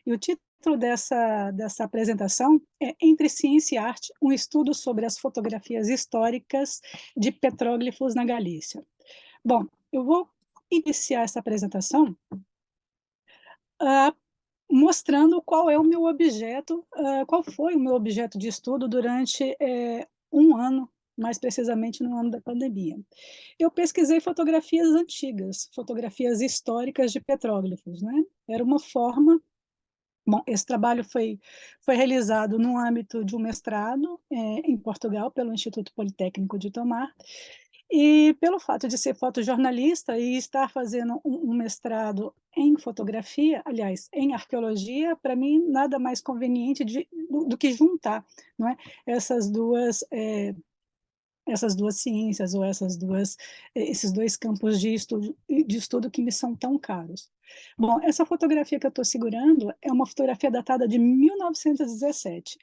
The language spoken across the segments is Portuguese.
E o título dessa apresentação é Entre Ciência e Arte, um estudo sobre as fotografias históricas de petróglifos na Galícia. Bom, eu vou iniciar essa apresentação ah, mostrando qual é o meu objeto, qual foi o meu objeto de estudo durante um ano, mais precisamente no ano da pandemia. Eu pesquisei fotografias antigas, fotografias históricas de petróglifos, né? Era uma forma. Bom, esse trabalho foi realizado no âmbito de um mestrado em Portugal, pelo Instituto Politécnico de Tomar, e pelo fato de ser fotojornalista e estar fazendo um mestrado em fotografia, aliás, em arqueologia, para mim nada mais conveniente do que juntar, não é, essas duas ciências ou esses dois campos de estudo que me são tão caros. Bom, essa fotografia que eu estou segurando é uma fotografia datada de 1917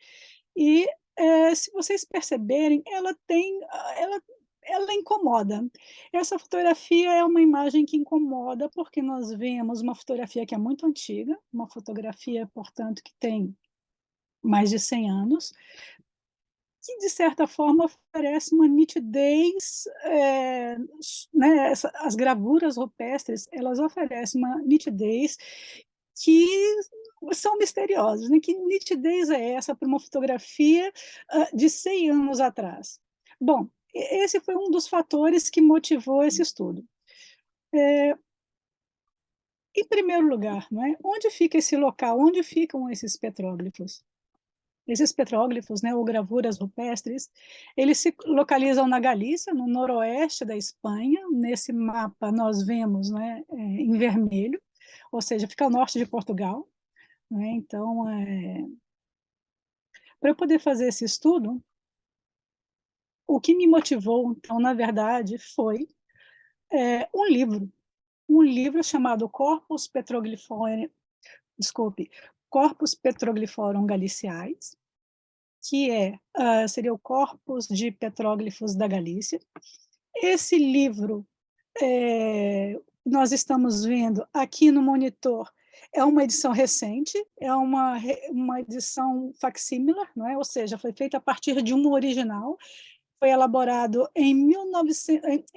e se vocês perceberem, ela incomoda. Essa fotografia é uma imagem que incomoda porque nós vemos uma fotografia que é muito antiga, uma fotografia, portanto, que tem mais de 100 anos, que, de certa forma, oferece uma nitidez, né, as gravuras rupestres, elas oferecem uma nitidez que são misteriosas, né? Que nitidez é essa para uma fotografia de 100 anos atrás? Bom, esse foi um dos fatores que motivou esse estudo. Em primeiro lugar, não é? Onde fica esse local? Onde ficam esses petróglifos? Esses petróglifos, né, ou gravuras rupestres, eles se localizam na Galícia, no noroeste da Espanha. Nesse mapa nós vemos, né, em vermelho, ou seja, fica ao norte de Portugal, né? Então, para eu poder fazer esse estudo, o que me motivou, então, na verdade, foi um livro chamado Corpus Petrogliforum Galiciae, que seria o Corpus de Petróglifos da Galícia. Esse livro, nós estamos vendo aqui no monitor, é uma edição recente, é uma edição facsimilar, não é? Ou seja, foi feita a partir de um original, foi elaborado em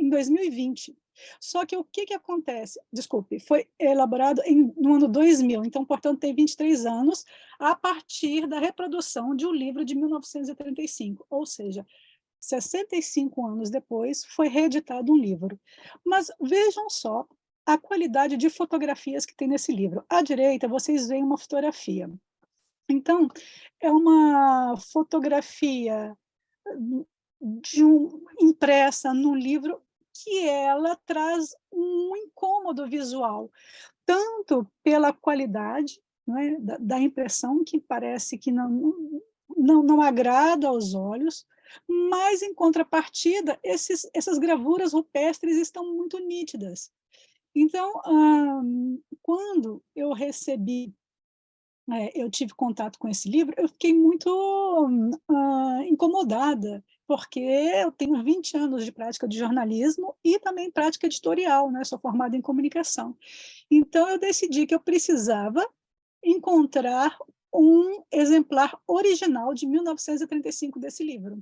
2020. Só que o que acontece? Desculpe, foi elaborado no ano 2000, então, portanto, tem 23 anos, a partir da reprodução de um livro de 1935, ou seja, 65 anos depois, foi reeditado um livro. Mas vejam só a qualidade de fotografias que tem nesse livro. À direita, vocês veem uma fotografia. Então, é uma fotografia impressa num livro que ela traz um incômodo visual, tanto pela qualidade, não é, da impressão, que parece que não agrada aos olhos, mas, em contrapartida, essas gravuras rupestres estão muito nítidas. Então, quando eu tive contato com esse livro, eu fiquei muito incomodada, porque eu tenho 20 anos de prática de jornalismo e também prática editorial, né? Sou formada em comunicação. Então, eu decidi que eu precisava encontrar um exemplar original de 1935 desse livro.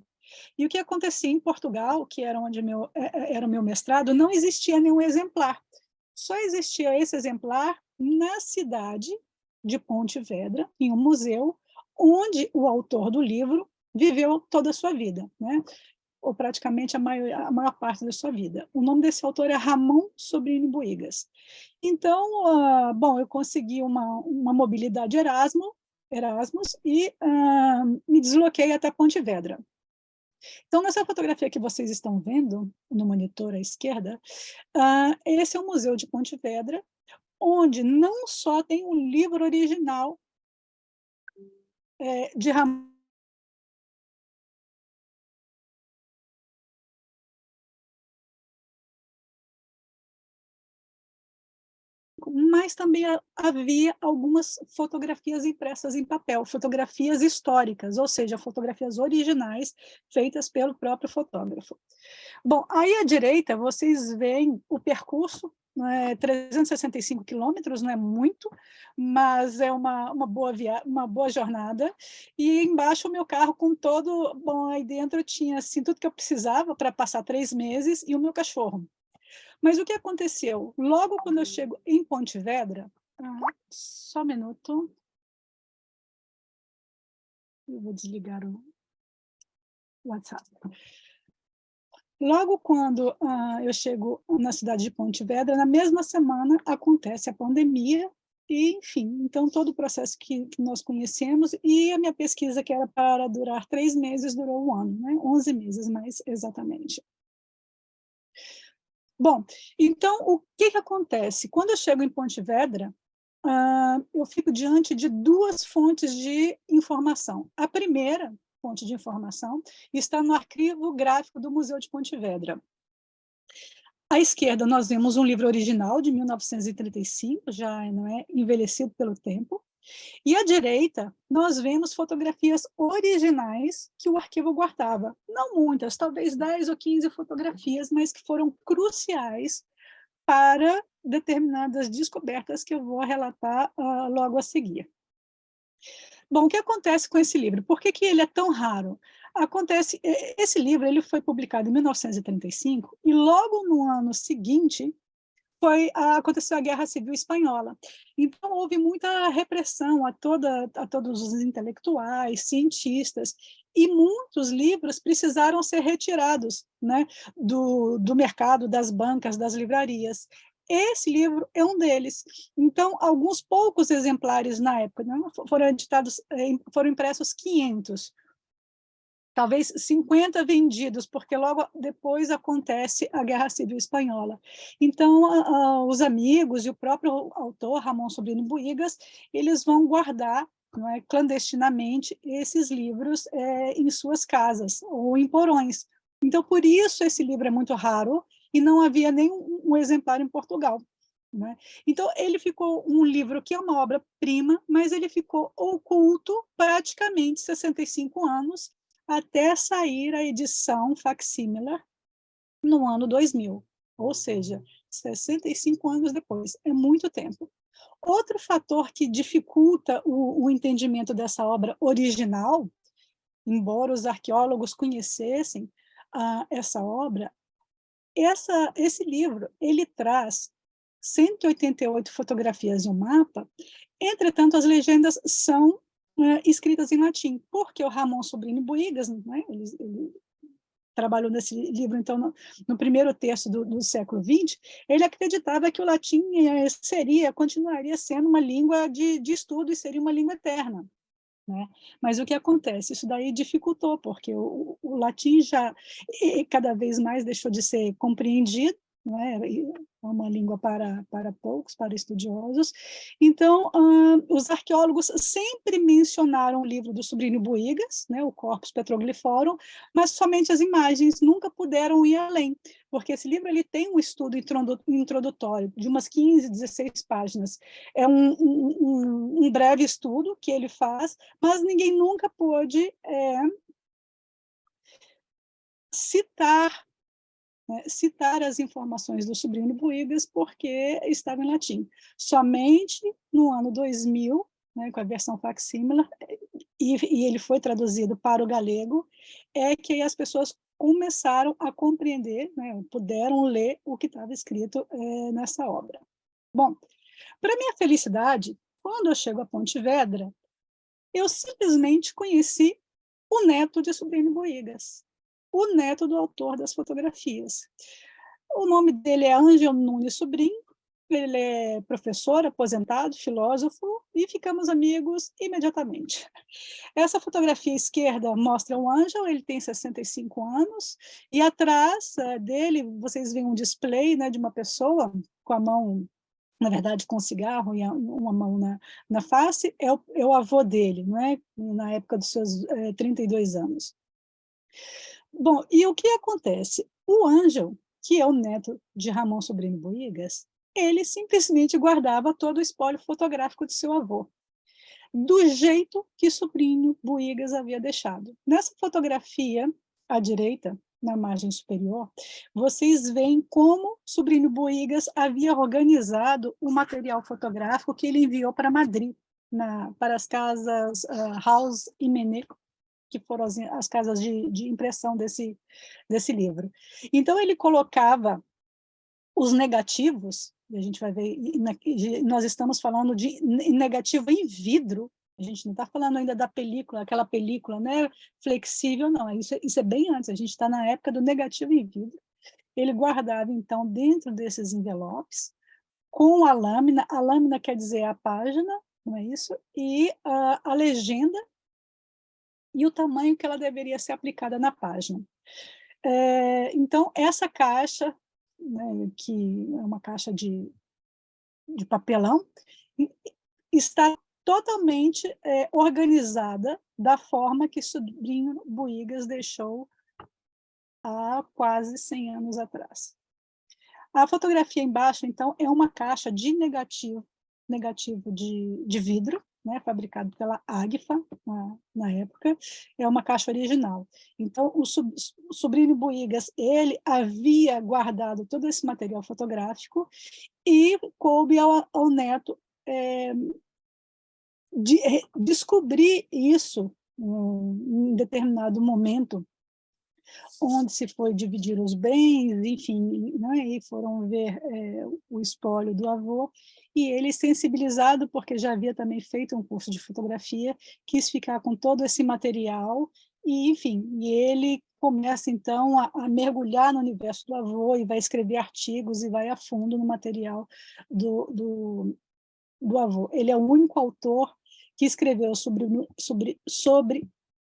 E o que acontecia em Portugal, que era onde era o meu mestrado, não existia nenhum exemplar. Só existia esse exemplar na cidade de Pontevedra, em um museu, onde o autor do livro viveu toda a sua vida, né? Ou praticamente a maior parte da sua vida. O nome desse autor é Ramon Sobrinho Boigas. Então, bom, eu consegui uma mobilidade Erasmus e me desloquei até Pontevedra. Então, nessa fotografia que vocês estão vendo, no monitor à esquerda, esse é o Museu de Pontevedra, onde não só tem um livro original de Ramon, mas também havia algumas fotografias impressas em papel, fotografias históricas, ou seja, fotografias originais feitas pelo próprio fotógrafo. Bom, aí à direita vocês veem o percurso é 365 quilômetros, não é muito, mas é uma boa jornada. E embaixo o meu carro com todo... Bom, aí dentro tinha assim, tudo que eu precisava para passar 3 meses e o meu cachorro. Mas o que aconteceu? Logo quando eu chego em Pontevedra... só um minuto. Eu vou desligar o WhatsApp. Logo quando eu chego na cidade de Pontevedra, na mesma semana acontece a pandemia e, enfim, então todo o processo que nós conhecemos, e a minha pesquisa, que era para durar 3 meses, durou 1 ano, né? 11 meses, mais exatamente. Bom, então o que que acontece? Quando eu chego em Pontevedra, eu fico diante de 2 fontes de informação. A primeira fonte de informação está no arquivo gráfico do Museu de Pontevedra. À esquerda, nós vemos um livro original de 1935, já não é envelhecido pelo tempo, e à direita, nós vemos fotografias originais que o arquivo guardava. Não muitas, talvez 10 ou 15 fotografias, mas que foram cruciais para determinadas descobertas que eu vou relatar logo a seguir. Bom, o que acontece com esse livro? Por que que ele é tão raro? Acontece, esse livro ele foi publicado em 1935 e logo no ano seguinte aconteceu a Guerra Civil Espanhola. Então houve muita repressão a todos os intelectuais, cientistas, e muitos livros precisaram ser retirados, né, do mercado, das bancas, das livrarias. Esse livro é um deles. Então, alguns poucos exemplares na época, né, foram editados, foram impressos 500, talvez 50 vendidos, porque logo depois acontece a Guerra Civil Espanhola. Então, os amigos e o próprio autor, Ramon Sobrinho Buigas, eles vão guardar, não é, clandestinamente esses livros em suas casas ou em porões. Então, por isso esse livro é muito raro e não havia nem um exemplar em Portugal. Né? Então, ele ficou um livro que é uma obra-prima, mas ele ficou oculto praticamente 65 anos, até sair a edição facsímila no ano 2000, ou seja, 65 anos depois, é muito tempo. Outro fator que dificulta o entendimento dessa obra original, embora os arqueólogos conhecessem essa obra, esse livro ele traz 188 fotografias e um mapa, entretanto, as legendas são escritas em latim, porque o Ramon Sobrinho Buigas, né, ele trabalhou nesse livro, então, no primeiro terço do século XX, ele acreditava que o latim continuaria sendo uma língua de estudo e seria uma língua eterna. Né? Mas o que acontece? Isso daí dificultou, porque o latim já cada vez mais deixou de ser compreendido, né? É uma língua para poucos, para estudiosos. Então, os arqueólogos sempre mencionaram o livro do Sobrinho Buigas, né, o Corpus Petroglyphorum, mas somente as imagens, nunca puderam ir além, porque esse livro ele tem um estudo introdutório de umas 15, 16 páginas. É um breve estudo que ele faz, mas ninguém nunca pôde citar, né, citar as informações do Sobrinho Buigas, porque estava em latim. Somente no ano 2000, né, com a versão facsímila, e ele foi traduzido para o galego, é que as pessoas começaram a compreender, né, puderam ler o que estava escrito nessa obra. Bom, para minha felicidade, quando eu chego a Pontevedra, eu simplesmente conheci o neto de Sobrinho Buigas, o neto do autor das fotografias. O nome dele é Ângelo Nunes Sobrinho, ele é professor, aposentado, filósofo, e ficamos amigos imediatamente. Essa fotografia à esquerda mostra o Ângelo, ele tem 65 anos, e atrás dele vocês veem um display, né, de uma pessoa com a mão, na verdade, com um cigarro e uma mão na face, é o avô dele, não é? Na época dos seus 32 anos. Bom, e o que acontece? O Ângelo, que é o neto de Ramon Sobrinho Buigas, ele simplesmente guardava todo o espólio fotográfico de seu avô, do jeito que Sobrinho Buigas havia deixado. Nessa fotografia, à direita, na margem superior, vocês veem como Sobrinho Boigas havia organizado o material fotográfico que ele enviou para Madrid, para as casas House e Menet, que foram as casas de impressão desse livro. Então, ele colocava os negativos, e a gente vai ver, nós estamos falando de negativo em vidro, a gente não está falando ainda da película, aquela película, né, flexível, não, isso é bem antes, a gente está na época do negativo em vidro. Ele guardava, então, dentro desses envelopes, com a lâmina quer dizer a página, não é isso? E a legenda e o tamanho que ela deveria ser aplicada na página. Então, essa caixa, né, que é uma caixa de papelão, está totalmente organizada da forma que Sobrinho Boigas deixou há quase 100 anos atrás. A fotografia embaixo, então, é uma caixa de negativo de vidro, né, fabricado pela Agfa, na época, é uma caixa original. Então, o Sobrinho Boigas, ele havia guardado todo esse material fotográfico e coube ao neto descobrir isso em determinado momento, onde se foi dividir os bens, enfim, né, e foram ver o espólio do avô, e ele, sensibilizado, porque já havia também feito um curso de fotografia, quis ficar com todo esse material, e, enfim, e ele começa, então, a mergulhar no universo do avô, e vai escrever artigos, e vai a fundo no material do avô. Ele é o único autor que escreveu sobre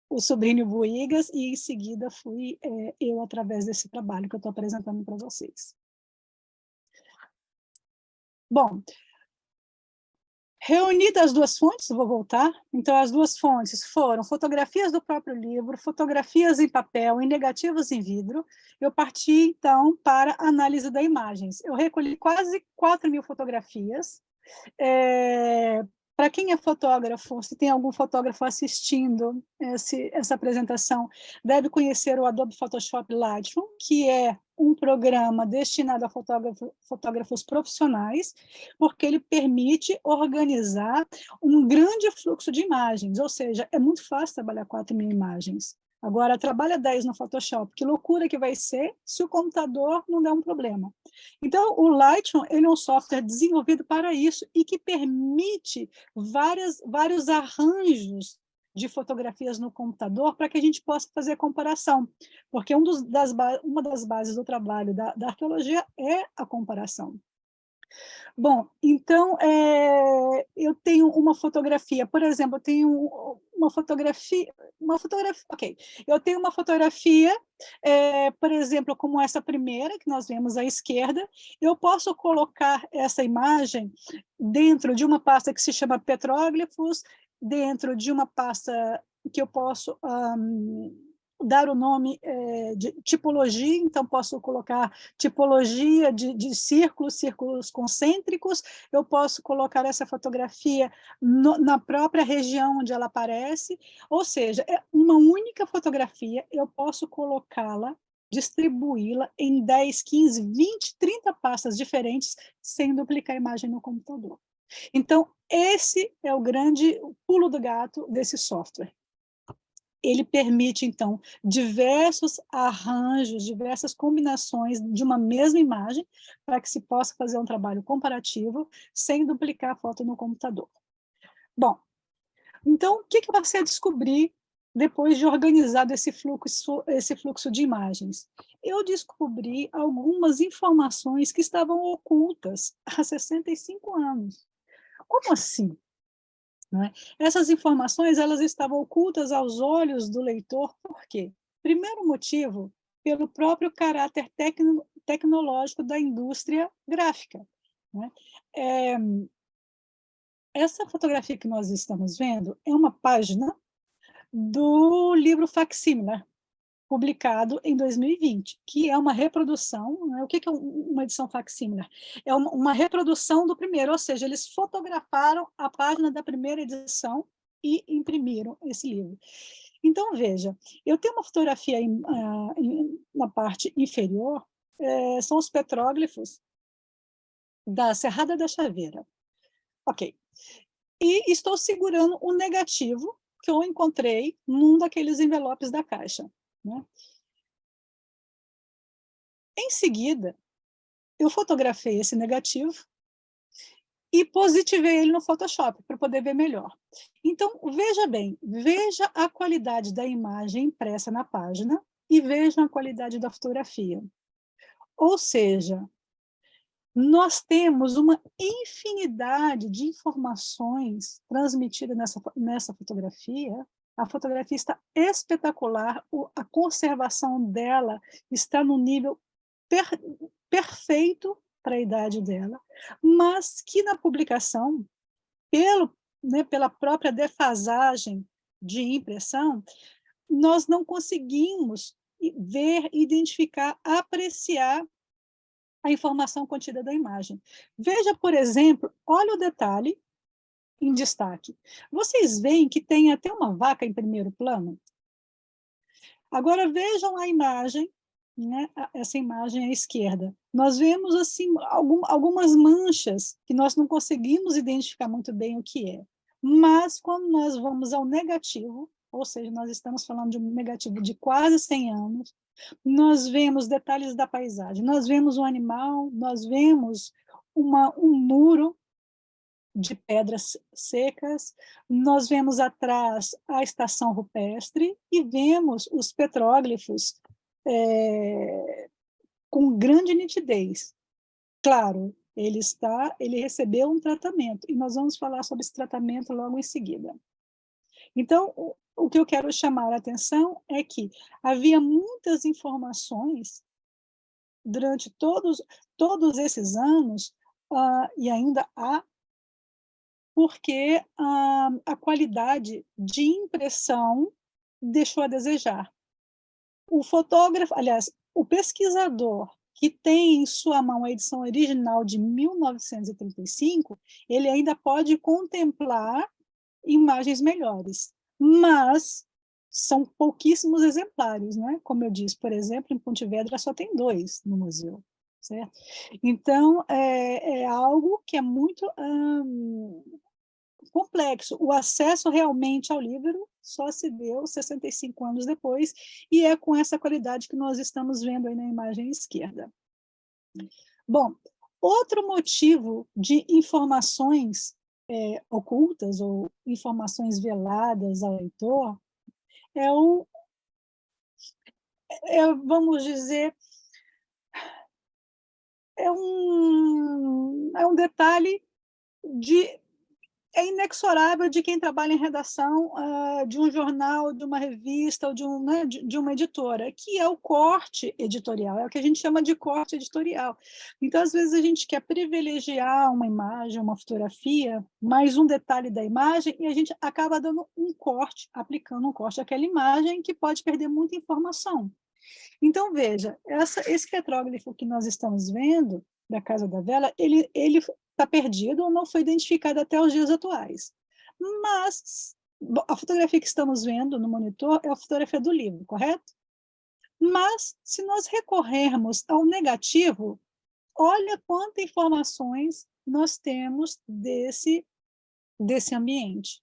o Sobrinho Boigas, e em seguida fui eu, através desse trabalho que eu estou apresentando para vocês. Bom, reunidas as duas fontes, vou voltar, então as duas fontes foram fotografias do próprio livro, fotografias em papel e negativos em vidro. Eu parti, então, para a análise das imagens. Eu recolhi quase 4.000 fotografias. Para quem é fotógrafo, se tem algum fotógrafo assistindo essa apresentação, deve conhecer o Adobe Photoshop Lightroom, que é um programa destinado a fotógrafos profissionais, porque ele permite organizar um grande fluxo de imagens, ou seja, é muito fácil trabalhar 4.000 imagens. Agora, trabalha 10 no Photoshop, que loucura que vai ser se o computador não der um problema. Então, o Lightroom, ele é um software desenvolvido para isso e que permite vários arranjos de fotografias no computador para que a gente possa fazer a comparação, porque uma das bases do trabalho da arqueologia é a comparação. Bom, então, eu tenho uma fotografia, por exemplo, eu tenho uma fotografia, ok, eu tenho uma fotografia, por exemplo, como essa primeira, que nós vemos à esquerda, eu posso colocar essa imagem dentro de uma pasta que se chama Petróglifos, dentro de uma pasta que eu posso dar o nome de tipologia, então posso colocar tipologia de círculos concêntricos, eu posso colocar essa fotografia na própria região onde ela aparece, ou seja, é uma única fotografia, eu posso colocá-la, distribuí-la em 10, 15, 20, 30 pastas diferentes, sem duplicar a imagem no computador. Então, esse é o grande pulo do gato desse software. Ele permite, então, diversos arranjos, diversas combinações de uma mesma imagem, para que se possa fazer um trabalho comparativo, sem duplicar a foto no computador. Bom, então, o que eu passei a descobrir depois de organizado esse fluxo de imagens? Eu descobri algumas informações que estavam ocultas há 65 anos. Como assim? Né? Essas informações, elas estavam ocultas aos olhos do leitor, por quê? Primeiro motivo, pelo próprio caráter tecnológico da indústria gráfica. Né? Essa fotografia que nós estamos vendo é uma página do livro Facsímile, publicado em 2020, que é uma reprodução, né? O que é uma edição facsímile? É uma reprodução do primeiro, ou seja, eles fotografaram a página da primeira edição e imprimiram esse livro. Então, veja, eu tenho uma fotografia na parte inferior, são os petróglifos da Serrada da Chaveira. Ok. E estou segurando um negativo que eu encontrei num daqueles envelopes da Caixa, né? Em seguida, eu fotografei esse negativo e positivei ele no Photoshop para poder ver melhor. Então, veja bem, veja a qualidade da imagem impressa na página e veja a qualidade da fotografia. Ou seja, nós temos uma infinidade de informações transmitidas nessa fotografia. A fotografia está espetacular, a conservação dela está no nível perfeito para a idade dela, mas que na publicação, pela própria defasagem de impressão, nós não conseguimos ver, identificar, apreciar a informação contida da imagem. Veja, por exemplo, olha o detalhe em destaque. Vocês veem que tem até uma vaca em primeiro plano? Agora vejam a imagem, né, essa imagem à esquerda. Nós vemos assim algumas manchas que nós não conseguimos identificar muito bem o que é. Mas quando nós vamos ao negativo, ou seja, nós estamos falando de um negativo de quase 100 anos, nós vemos detalhes da paisagem, nós vemos um animal, nós vemos um muro de pedras secas, nós vemos atrás a estação rupestre e vemos os petróglifos com grande nitidez. Claro, ele recebeu um tratamento, e nós vamos falar sobre esse tratamento logo em seguida. Então, o que eu quero chamar a atenção é que havia muitas informações durante todos esses anos, e ainda há, porque a qualidade de impressão deixou a desejar. O fotógrafo, aliás, o pesquisador que tem em sua mão a edição original de 1935, ele ainda pode contemplar imagens melhores, mas são pouquíssimos exemplares, né? Como eu disse, por exemplo, em Pontevedra só tem 2 no museu, certo? Então, é algo que é muito complexo. O acesso realmente ao livro só se deu 65 anos depois, e é com essa qualidade que nós estamos vendo aí na imagem esquerda. Bom, outro motivo de informações ocultas ou informações veladas ao leitor vamos dizer, é um detalhe inexorável de quem trabalha em redação de um jornal, de uma revista, ou de uma editora, que é o corte editorial, é o que a gente chama de corte editorial. Então, às vezes, a gente quer privilegiar uma imagem, uma fotografia, mais um detalhe da imagem, e a gente acaba dando um corte, aplicando um corte àquela imagem, que pode perder muita informação. Então, veja, esse petróglifo que nós estamos vendo, da Casa da Vela, ele está perdido ou não foi identificado até os dias atuais. Mas a fotografia que estamos vendo no monitor é a fotografia do livro, correto? Mas, se nós recorrermos ao negativo, olha quantas informações nós temos desse ambiente.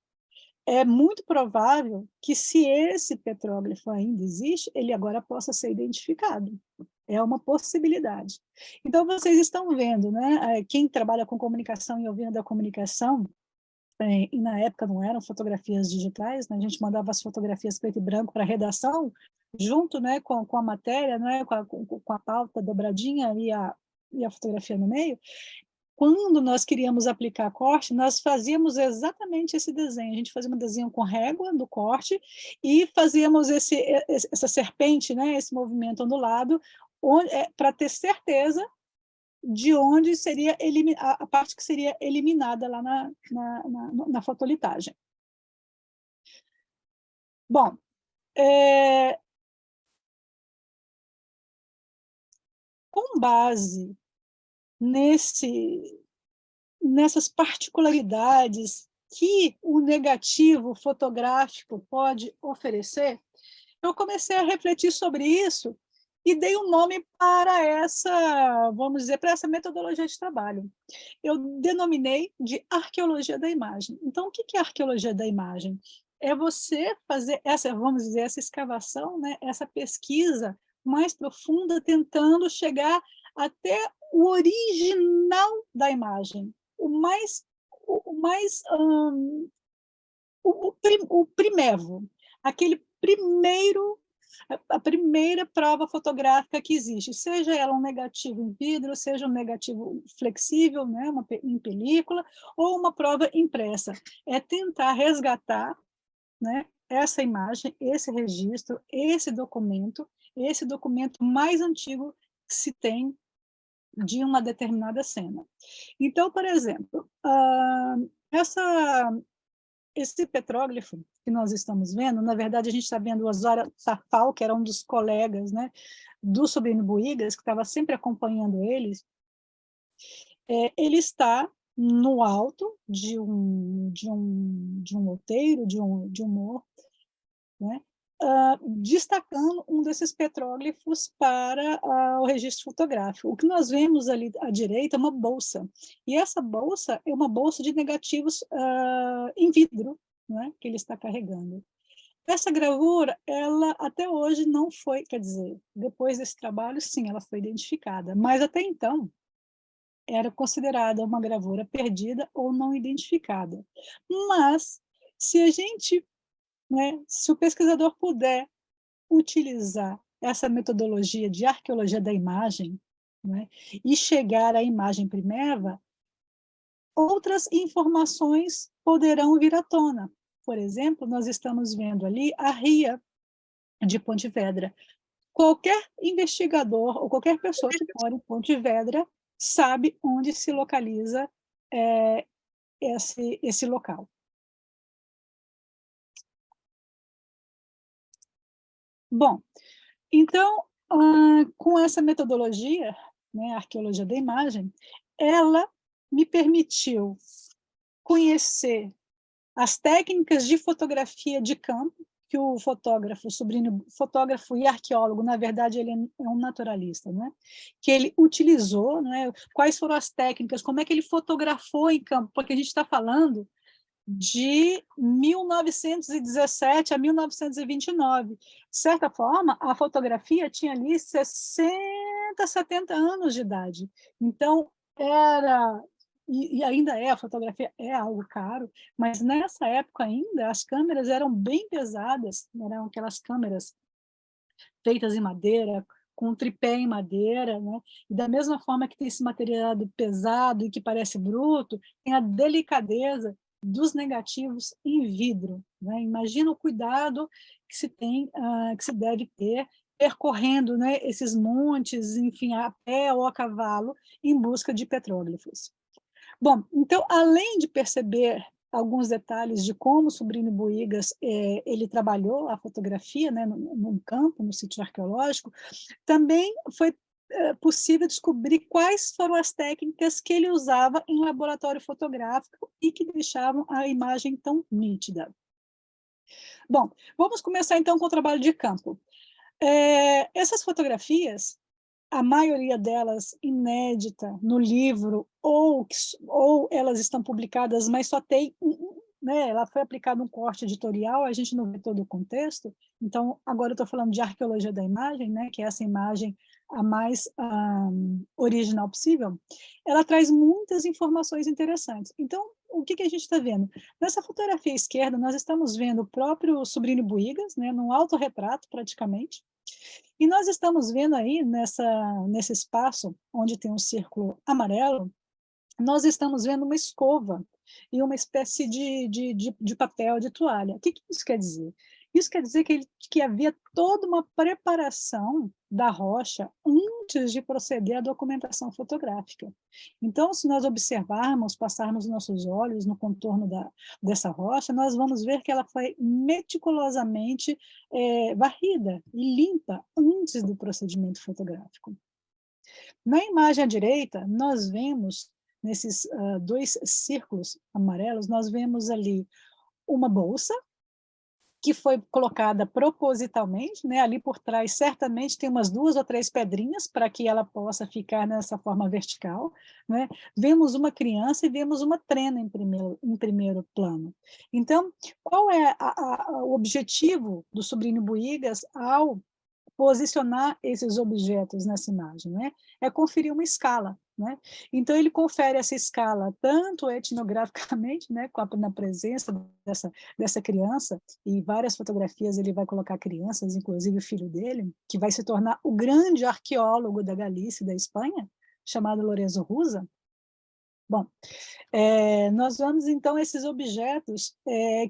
É muito provável que, se esse petróglifo ainda existe, ele agora possa ser identificado. É uma possibilidade. Então, vocês estão vendo, né? Quem trabalha com comunicação e ouvindo a comunicação, e na época não eram fotografias digitais, né? A gente mandava as fotografias preto e branco para a redação, junto, né, com a matéria, né, com a pauta dobradinha e a fotografia no meio. Quando nós queríamos aplicar corte, nós fazíamos exatamente esse desenho. A gente fazia um desenho com régua do corte e fazíamos essa serpente, né, esse movimento ondulado, para ter certeza de onde seria a parte que seria eliminada lá na fotolitagem. Bom, com base nessas particularidades que o negativo fotográfico pode oferecer, eu comecei a refletir sobre isso e dei um nome para essa, vamos dizer, para essa metodologia de trabalho. Eu denominei de arqueologia da imagem. Então, o que é arqueologia da imagem? É você fazer essa, vamos dizer, essa escavação, né, essa pesquisa mais profunda, tentando chegar até o original da imagem, o mais o primevo, aquele primeiro, a primeira prova fotográfica que existe, seja ela um negativo em vidro, seja um negativo flexível, né, em película, ou uma prova impressa. É tentar resgatar, né, essa imagem, esse documento mais antigo que se tem de uma determinada cena. Então, por exemplo, essa esse petróglifo que nós estamos vendo, na verdade, a gente está vendo o Osório Tafal, que era um dos colegas, né, do Sobrinho Buigas, que estava sempre acompanhando eles. Ele está no alto de um outeiro, de um morro, né, destacando um desses petróglifos para o registro fotográfico. O que nós vemos ali à direita é uma bolsa, e essa bolsa é uma bolsa de negativos em vidro, né, que ele está carregando. Essa gravura, ela até hoje não foi, quer dizer, depois desse trabalho, sim, ela foi identificada, mas até então era considerada uma gravura perdida ou não identificada. Mas, se a gente, né, se o pesquisador puder utilizar essa metodologia de arqueologia da imagem, né, e chegar à imagem primeva, outras informações poderão vir à tona. Por exemplo, nós estamos vendo ali a ria de Pontevedra. Qualquer investigador ou qualquer pessoa que mora em Pontevedra sabe onde se localiza esse local. Bom, então, com essa metodologia, né, a arqueologia da imagem, ela me permitiu conhecer as técnicas de fotografia de campo, que o fotógrafo, sobrinho fotógrafo e arqueólogo, na verdade, ele é um naturalista, né? Que ele utilizou, né? Quais foram as técnicas, como é que ele fotografou em campo, porque a gente está falando de 1917 a 1929. De certa forma, a fotografia tinha ali 60, 70 anos de idade. Então, e ainda a fotografia é algo caro, mas nessa época ainda as câmeras eram bem pesadas, eram aquelas câmeras feitas em madeira, com tripé em madeira, né? E da mesma forma que tem esse material pesado e que parece bruto, tem a delicadeza dos negativos em vidro, né? Imagina o cuidado que se tem, que se deve ter percorrendo, né, esses montes, enfim, a pé ou a cavalo, em busca de petróglifos. Bom, então, além de perceber alguns detalhes de como o Sobrinho Buigas ele trabalhou a fotografia, né, no campo, no sítio arqueológico, também foi possível descobrir quais foram as técnicas que ele usava em laboratório fotográfico e que deixavam a imagem tão nítida. Bom, vamos começar então com o trabalho de campo. Essas fotografias, a maioria delas inédita no livro, ou elas estão publicadas, mas só tem, né, ela foi aplicada um corte editorial, a gente não vê todo o contexto, então agora eu estou falando de arqueologia da imagem, né, que é essa imagem a mais original possível, ela traz muitas informações interessantes. Então, o que a gente está vendo? Nessa fotografia esquerda, nós estamos vendo o próprio Sobrinho Buigas, né, num autorretrato, praticamente, e nós estamos vendo aí, nesse espaço, onde tem um círculo amarelo, nós estamos vendo uma escova e uma espécie de papel, de toalha. O que isso quer dizer? Isso quer dizer que havia toda uma preparação da rocha antes de proceder à documentação fotográfica. Então, se nós observarmos, passarmos nossos olhos no contorno dessa rocha, nós vamos ver que ela foi meticulosamente varrida e limpa antes do procedimento fotográfico. Na imagem à direita, nós vemos, nesses dois círculos amarelos, nós vemos ali uma bolsa, que foi colocada propositalmente, né? Ali por trás certamente tem umas 2 ou 3 pedrinhas para que ela possa ficar nessa forma vertical, né? Vemos uma criança e vemos uma trena em primeiro plano. Então, qual é o objetivo do Sobrinho Buigas ao posicionar esses objetos nessa imagem, né? É conferir uma escala, né? Então ele confere essa escala tanto etnograficamente, né, na presença dessa criança, e várias fotografias ele vai colocar crianças, inclusive o filho dele, que vai se tornar o grande arqueólogo da Galícia e da Espanha, chamado Lorenzo Rusa. Bom, nós vamos, então, esses objetos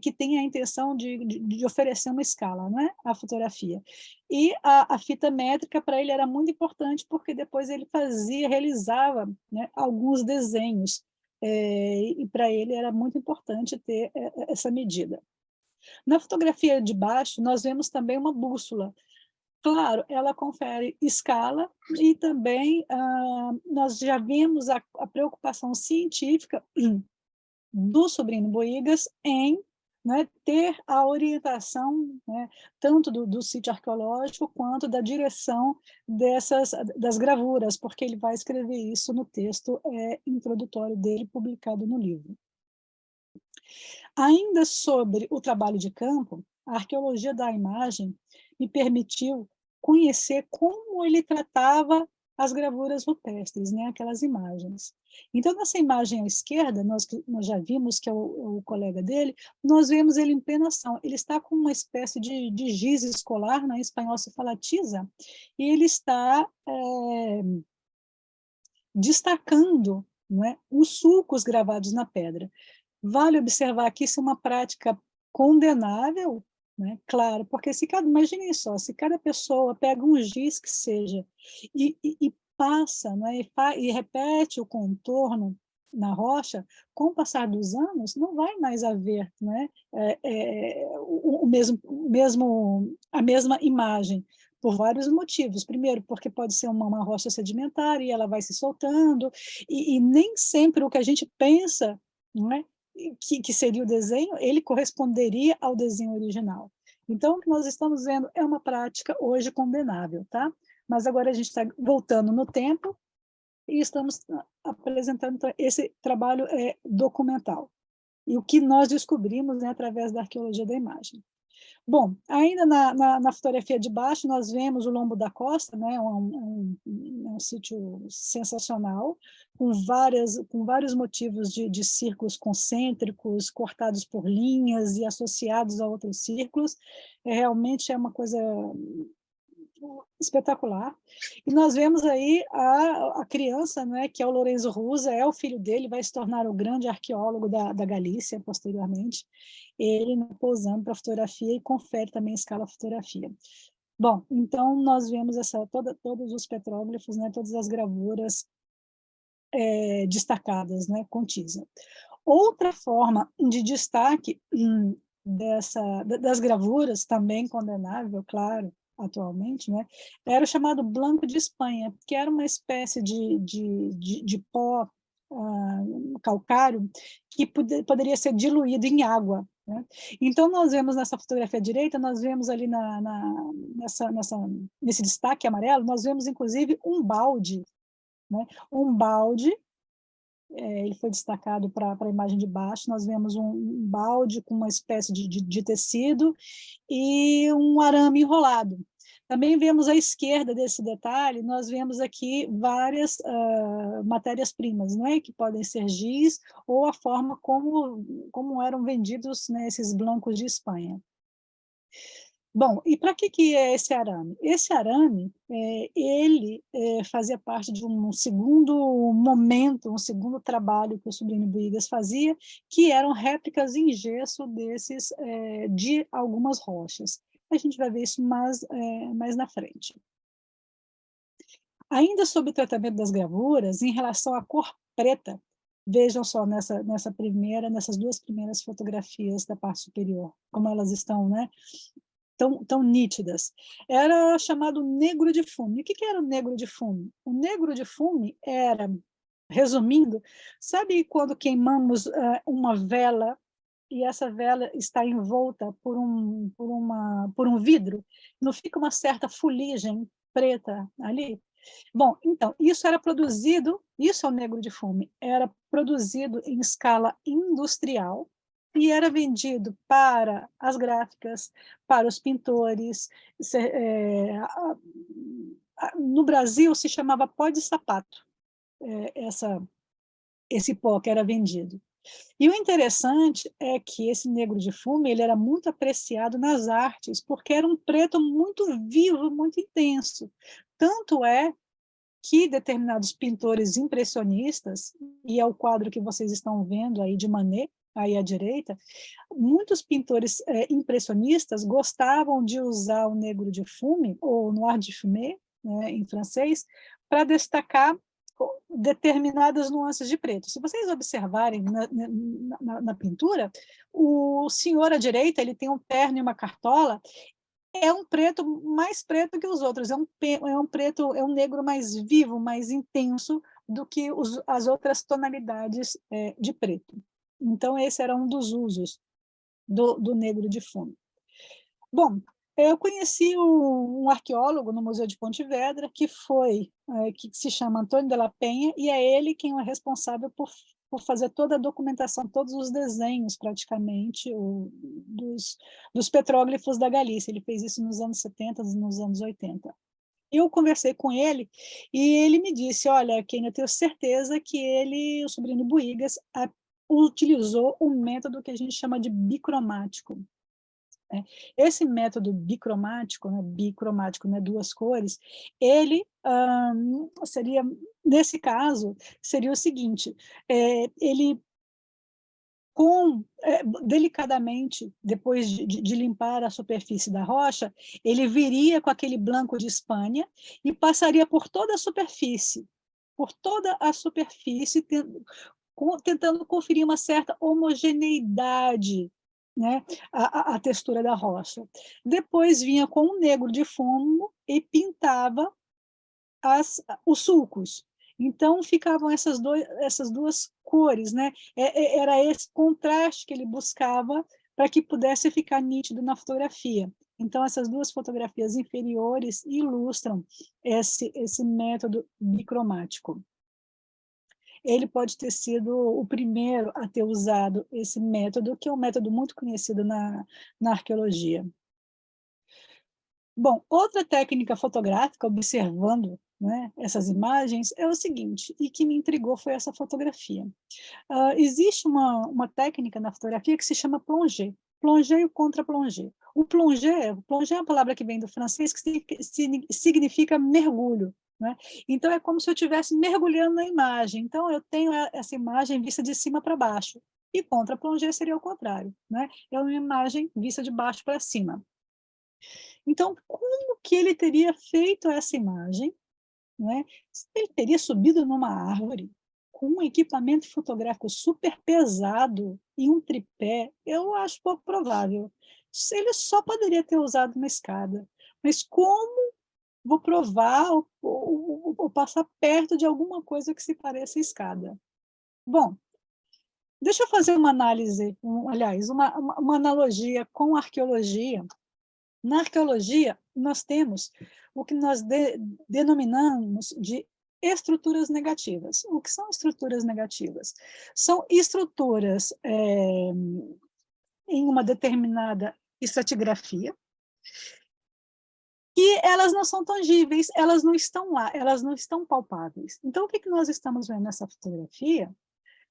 que têm a intenção de oferecer uma escala, né, à fotografia. E a fita métrica, para ele, era muito importante, porque depois ele realizava, né, alguns desenhos, e para ele era muito importante ter essa medida. Na fotografia de baixo, nós vemos também uma bússola. Claro, ela confere escala e também nós já vimos a preocupação científica do Sobrinho Boigas em, né, ter a orientação, né, tanto do sítio arqueológico quanto da direção das gravuras, porque ele vai escrever isso no texto introdutório dele, publicado no livro. Ainda sobre o trabalho de campo, a arqueologia da imagem me permitiu conhecer como ele tratava as gravuras rupestres, né, aquelas imagens. Então, nessa imagem à esquerda, nós já vimos que é o colega dele, nós vemos ele em plena ação. Ele está com uma espécie de giz escolar, né, em espanhol se fala tiza, e ele está destacando, né, os sulcos gravados na pedra. Vale observar que isso é uma prática condenável, né? Claro, porque imaginem só, se cada pessoa pega um giz que seja e passa, né, e repete o contorno na rocha, com o passar dos anos, não vai mais haver, né, a mesma imagem, por vários motivos. Primeiro, porque pode ser uma rocha sedimentar e ela vai se soltando, e nem sempre o que a gente pensa, não é, que seria o desenho, ele corresponderia ao desenho original. Então, o que nós estamos vendo é uma prática hoje condenável, tá? Mas agora a gente está voltando no tempo e estamos apresentando então, esse trabalho documental. E o que nós descobrimos, né, através da arqueologia da imagem. Bom, ainda na fotografia de baixo, nós vemos o Lombo da Costa, né, um sítio sensacional, com vários motivos de círculos concêntricos, cortados por linhas e associados a outros círculos. Realmente é uma coisa espetacular. E nós vemos aí a criança, né, que é o Lorenzo Rusa, é o filho dele, vai se tornar o grande arqueólogo da Galícia, posteriormente, ele posando para fotografia e confere também escala fotografia. Bom, então nós vemos todos os petróglifos, né, todas as gravuras destacadas, né, com tiza. Outra forma de destaque das gravuras, também condenável, claro, atualmente, né, era o chamado Blanco de Espanha, que era uma espécie de pó calcário que poderia ser diluído em água, né? Então, nós vemos nessa fotografia à direita, nós vemos ali nesse destaque amarelo, nós vemos, inclusive, um balde, né? Um balde, ele foi destacado para a imagem de baixo, nós vemos um balde com uma espécie de tecido e um arame enrolado. Também vemos à esquerda desse detalhe, nós vemos aqui várias matérias-primas, não é? Que podem ser giz ou a forma como eram vendidos, né, esses blancos de Espanha. Bom, e para que é esse arame? Esse arame, ele fazia parte de um segundo momento, um segundo trabalho que o Sobrinho Buigas fazia, que eram réplicas em gesso de algumas rochas. A gente vai ver isso mais na frente. Ainda sobre o tratamento das gravuras, em relação à cor preta, vejam só nessas 2 primeiras fotografias da parte superior, como elas estão, né, tão nítidas. Era chamado negro de fume. O que era o negro de fume? O negro de fume era, resumindo, sabe quando queimamos uma vela e essa vela está envolta por um vidro, não fica uma certa fuligem preta ali? Bom, então, isso é o negro de fume, era produzido em escala industrial e era vendido para as gráficas, para os pintores. No Brasil se chamava pó de sapato, esse pó que era vendido. E o interessante é que esse negro de fume ele era muito apreciado nas artes, porque era um preto muito vivo, muito intenso. Tanto é que determinados pintores impressionistas, e é o quadro que vocês estão vendo aí de Manet, aí à direita, muitos pintores impressionistas gostavam de usar o negro de fume, ou noir de fumée, né, em francês, para destacar determinadas nuances de preto. Se vocês observarem na pintura, o senhor à direita ele tem um terno e uma cartola, é um preto mais preto que os outros, é um negro mais vivo, mais intenso do que as outras tonalidades de preto. Então, esse era um dos usos do negro de fume. Bom, eu conheci um arqueólogo no Museu de Pontevedra, que se chama Antônio de la Penha, e é ele quem é responsável por fazer toda a documentação, todos os desenhos, praticamente, dos petróglifos da Galícia. Ele fez isso nos anos 70, nos anos 80. Eu conversei com ele e ele me disse, olha, Kênia, eu tenho certeza que ele, o sobrinho Buigas, utilizou um método que a gente chama de bicromático. Esse método bicromático, né, duas cores, ele seria, nesse caso, seria o seguinte, ele delicadamente, depois de limpar a superfície da rocha, ele viria com aquele branco de Espanha e passaria por toda a superfície, tentando conferir uma certa homogeneidade, né, a textura da rocha. Depois vinha com um negro de fumo e pintava os sulcos. Então ficavam essas duas cores, né? Era esse contraste que ele buscava para que pudesse ficar nítido na fotografia. Então essas duas fotografias inferiores ilustram esse método bicromático. Ele pode ter sido o primeiro a ter usado esse método, que é um método muito conhecido na arqueologia. Bom, outra técnica fotográfica, observando, né, essas imagens, é o seguinte, e que me intrigou foi essa fotografia. Existe uma técnica na fotografia que se chama plongée, plongée e contra-plongée. O plongée é uma palavra que vem do francês que significa mergulho, né? Então, é como se eu estivesse mergulhando na imagem. Então, eu tenho essa imagem vista de cima para baixo. E contra-plongée seria o contrário, né? É uma imagem vista de baixo para cima. Então, como que ele teria feito essa imagem, né? Ele teria subido numa árvore com um equipamento fotográfico super pesado e um tripé? Eu acho pouco provável. Ele só poderia ter usado uma escada. Mas como vou provar ou passar perto de alguma coisa que se pareça escada? Bom, deixa eu fazer uma análise, aliás, uma analogia com a arqueologia. Na arqueologia, nós temos o que nós denominamos de estruturas negativas. O que são estruturas negativas? São estruturas em uma determinada estratigrafia, e elas não são tangíveis, elas não estão lá, elas não estão palpáveis. Então, o que nós estamos vendo nessa fotografia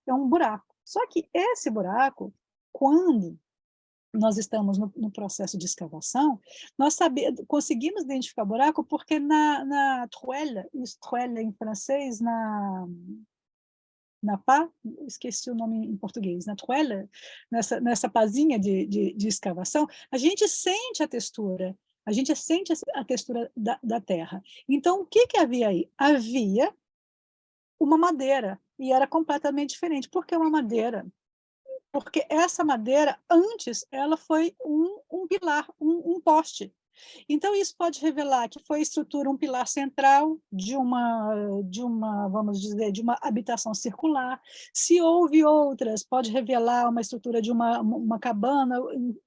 é um buraco. Só que esse buraco, quando nós estamos no processo de escavação, nós conseguimos identificar o buraco porque na truelle, truelle em francês, na pá, esqueci o nome em português, na truelle, nessa pazinha de escavação, a gente sente a textura, a gente sente a textura da terra. Então, o que havia aí? Havia uma madeira, e era completamente diferente. Por que uma madeira? Porque essa madeira, antes, ela foi um pilar, um poste. Então, isso pode revelar que foi a estrutura um pilar central vamos dizer, de uma habitação circular. Se houve outras, pode revelar uma estrutura de uma cabana,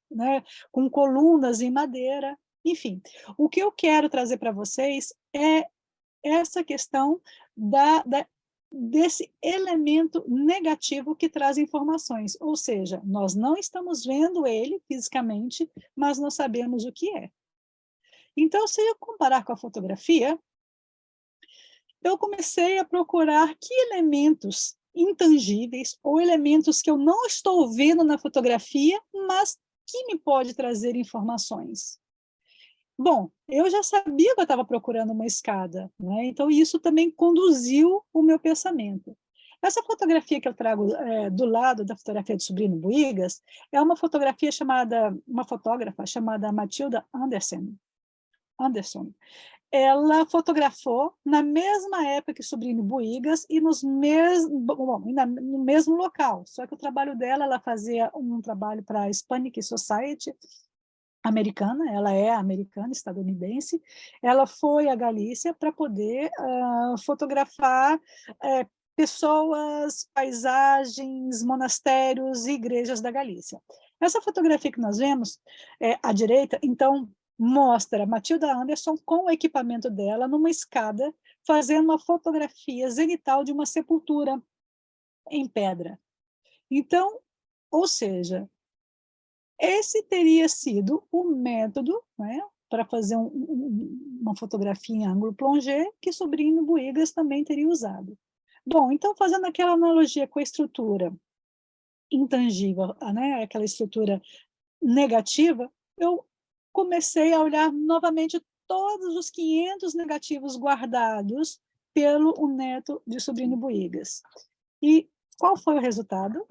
né, com colunas em madeira. Enfim, o que eu quero trazer para vocês é essa questão desse elemento negativo que traz informações, ou seja, nós não estamos vendo ele fisicamente, mas nós sabemos o que é. Então, se eu comparar com a fotografia, eu comecei a procurar que elementos intangíveis ou elementos que eu não estou vendo na fotografia, mas que me pode trazer informações. Bom, eu já sabia que eu estava procurando uma escada, né? Então isso também conduziu o meu pensamento. Essa fotografia que eu trago do lado da fotografia de Sobrinho Buigas é uma uma fotógrafa chamada Matilda Anderson. Ela fotografou na mesma época que Sobrinho Buigas e no mesmo local, só que o trabalho dela, ela fazia um trabalho para a Hispanic Society americana, ela é americana, estadunidense, ela foi à Galícia para poder fotografar pessoas, paisagens, monastérios e igrejas da Galícia. Essa fotografia que nós vemos à direita, então, mostra Matilda Anderson com o equipamento dela numa escada, fazendo uma fotografia zenital de uma sepultura em pedra. Então, ou seja, esse teria sido o método, né, para fazer uma fotografia em ângulo plongé que Sobrinho Buigas também teria usado. Bom, então, fazendo aquela analogia com a estrutura intangível, né, aquela estrutura negativa, eu comecei a olhar novamente todos os 500 negativos guardados pelo o neto de Sobrinho Buigas. E qual foi o resultado?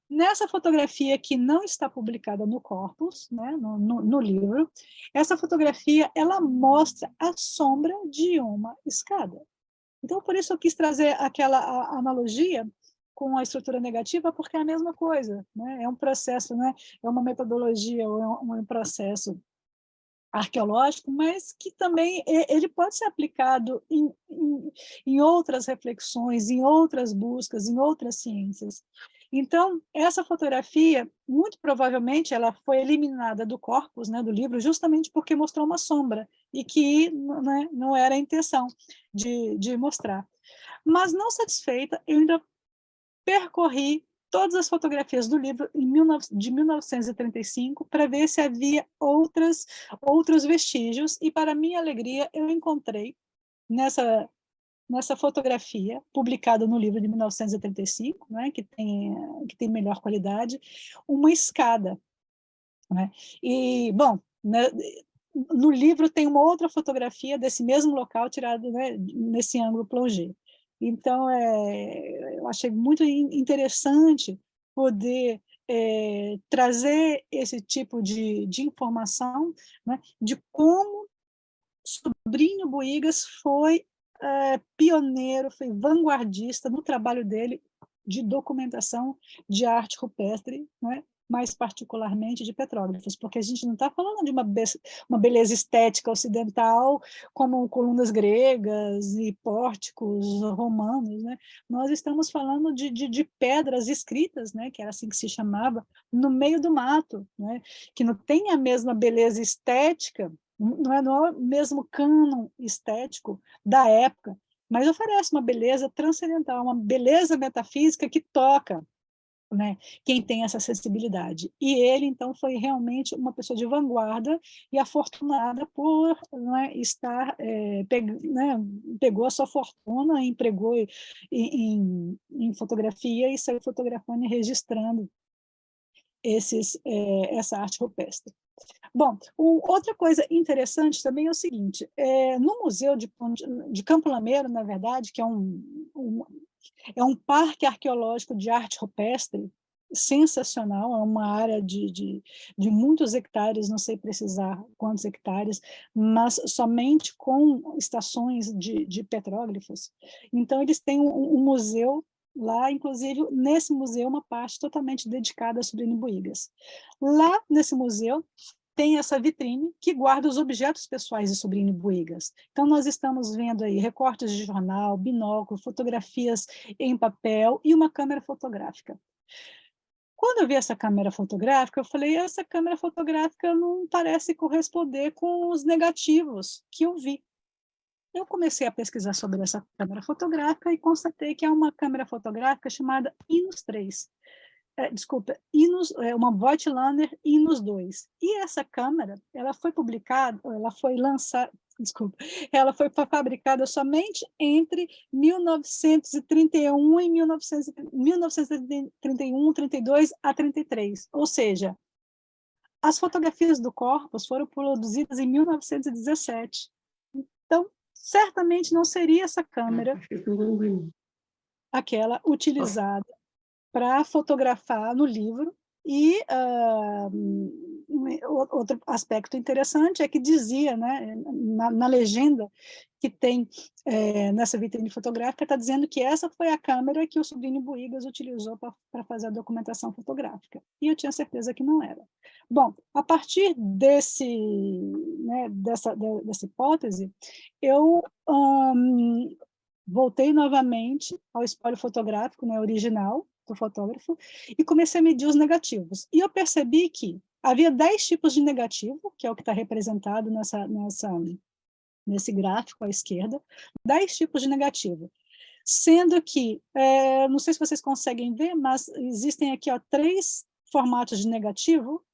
Nessa fotografia que não está publicada no corpus, né, no livro, essa fotografia ela mostra a sombra de uma escada. Então, por isso eu quis trazer aquela analogia com a estrutura negativa, porque é a mesma coisa, né? É um processo, né? É uma metodologia, um processo arqueológico, mas que também ele pode ser aplicado em outras reflexões, em outras buscas, em outras ciências. Então, essa fotografia, muito provavelmente, ela foi eliminada do corpus, né, do livro, justamente porque mostrou uma sombra, e que, né, não era a intenção de mostrar. Mas, não satisfeita, eu ainda percorri todas as fotografias do livro de 1935 para ver se havia outros vestígios, e, para minha alegria, eu encontrei nessa fotografia, publicada no livro de 1935, né, que tem melhor qualidade, uma escada. Né? E, bom, né, no livro tem uma outra fotografia desse mesmo local, tirada, né, nesse ângulo plongé. Então, eu achei muito interessante poder trazer esse tipo de informação, né, de como Sobrinho Buigas foi pioneiro, foi vanguardista no trabalho dele de documentação de arte rupestre, né? Mais particularmente de petróglifos, porque a gente não está falando de uma beleza estética ocidental, como colunas gregas e pórticos romanos, né? Nós estamos falando de pedras escritas, né? Que era assim que se chamava, no meio do mato, né? Que não tem a mesma beleza estética, não é o mesmo cânon estético da época, mas oferece uma beleza transcendental, uma beleza metafísica que toca, né, quem tem essa sensibilidade. E ele, então, foi realmente uma pessoa de vanguarda e afortunada por, né, estar, pegou a sua fortuna, empregou em fotografia e saiu fotografando e registrando essa arte rupestre. Bom, outra coisa interessante também é o seguinte, no Museu de Campo Lameiro, na verdade, que é um parque arqueológico de arte rupestre sensacional, é uma área de muitos hectares, não sei precisar quantos hectares, mas somente com estações de petróglifos. Então, eles têm um museu lá, inclusive, nesse museu, uma parte totalmente dedicada a Sobrinho Buigas. Lá, nesse museu, tem essa vitrine que guarda os objetos pessoais de Sobrinho Buigas. Então, nós estamos vendo aí recortes de jornal, binóculo, fotografias em papel e uma câmera fotográfica. Quando eu vi essa câmera fotográfica, eu falei, essa câmera fotográfica não parece corresponder com os negativos que eu vi. Eu comecei a pesquisar sobre essa câmera fotográfica e constatei que é uma câmera fotográfica chamada Inus 3. Desculpa, uma Voigtlander Inus 2. E essa câmera, ela foi publicada, ela foi lançada, desculpa, ela foi fabricada somente entre 1931 e 1931, 32 a 33. Ou seja, as fotografias do corpus foram produzidas em 1917. Então, certamente não seria essa câmera aquela utilizada para fotografar no livro. E outro aspecto interessante é que dizia, né, na legenda que tem nessa vitrine fotográfica, está dizendo que essa foi a câmera que o Sobrinho Buigas utilizou para fazer a documentação fotográfica. E eu tinha certeza que não era. Bom, a partir dessa hipótese, eu voltei novamente ao espólio fotográfico, né, original, do fotógrafo, e comecei a medir os negativos. E eu percebi que havia 10 tipos de negativo, que é o que está representado nesse gráfico à esquerda, 10 tipos de negativo. Sendo que, não sei se vocês conseguem ver, mas existem aqui 3 formatos de negativo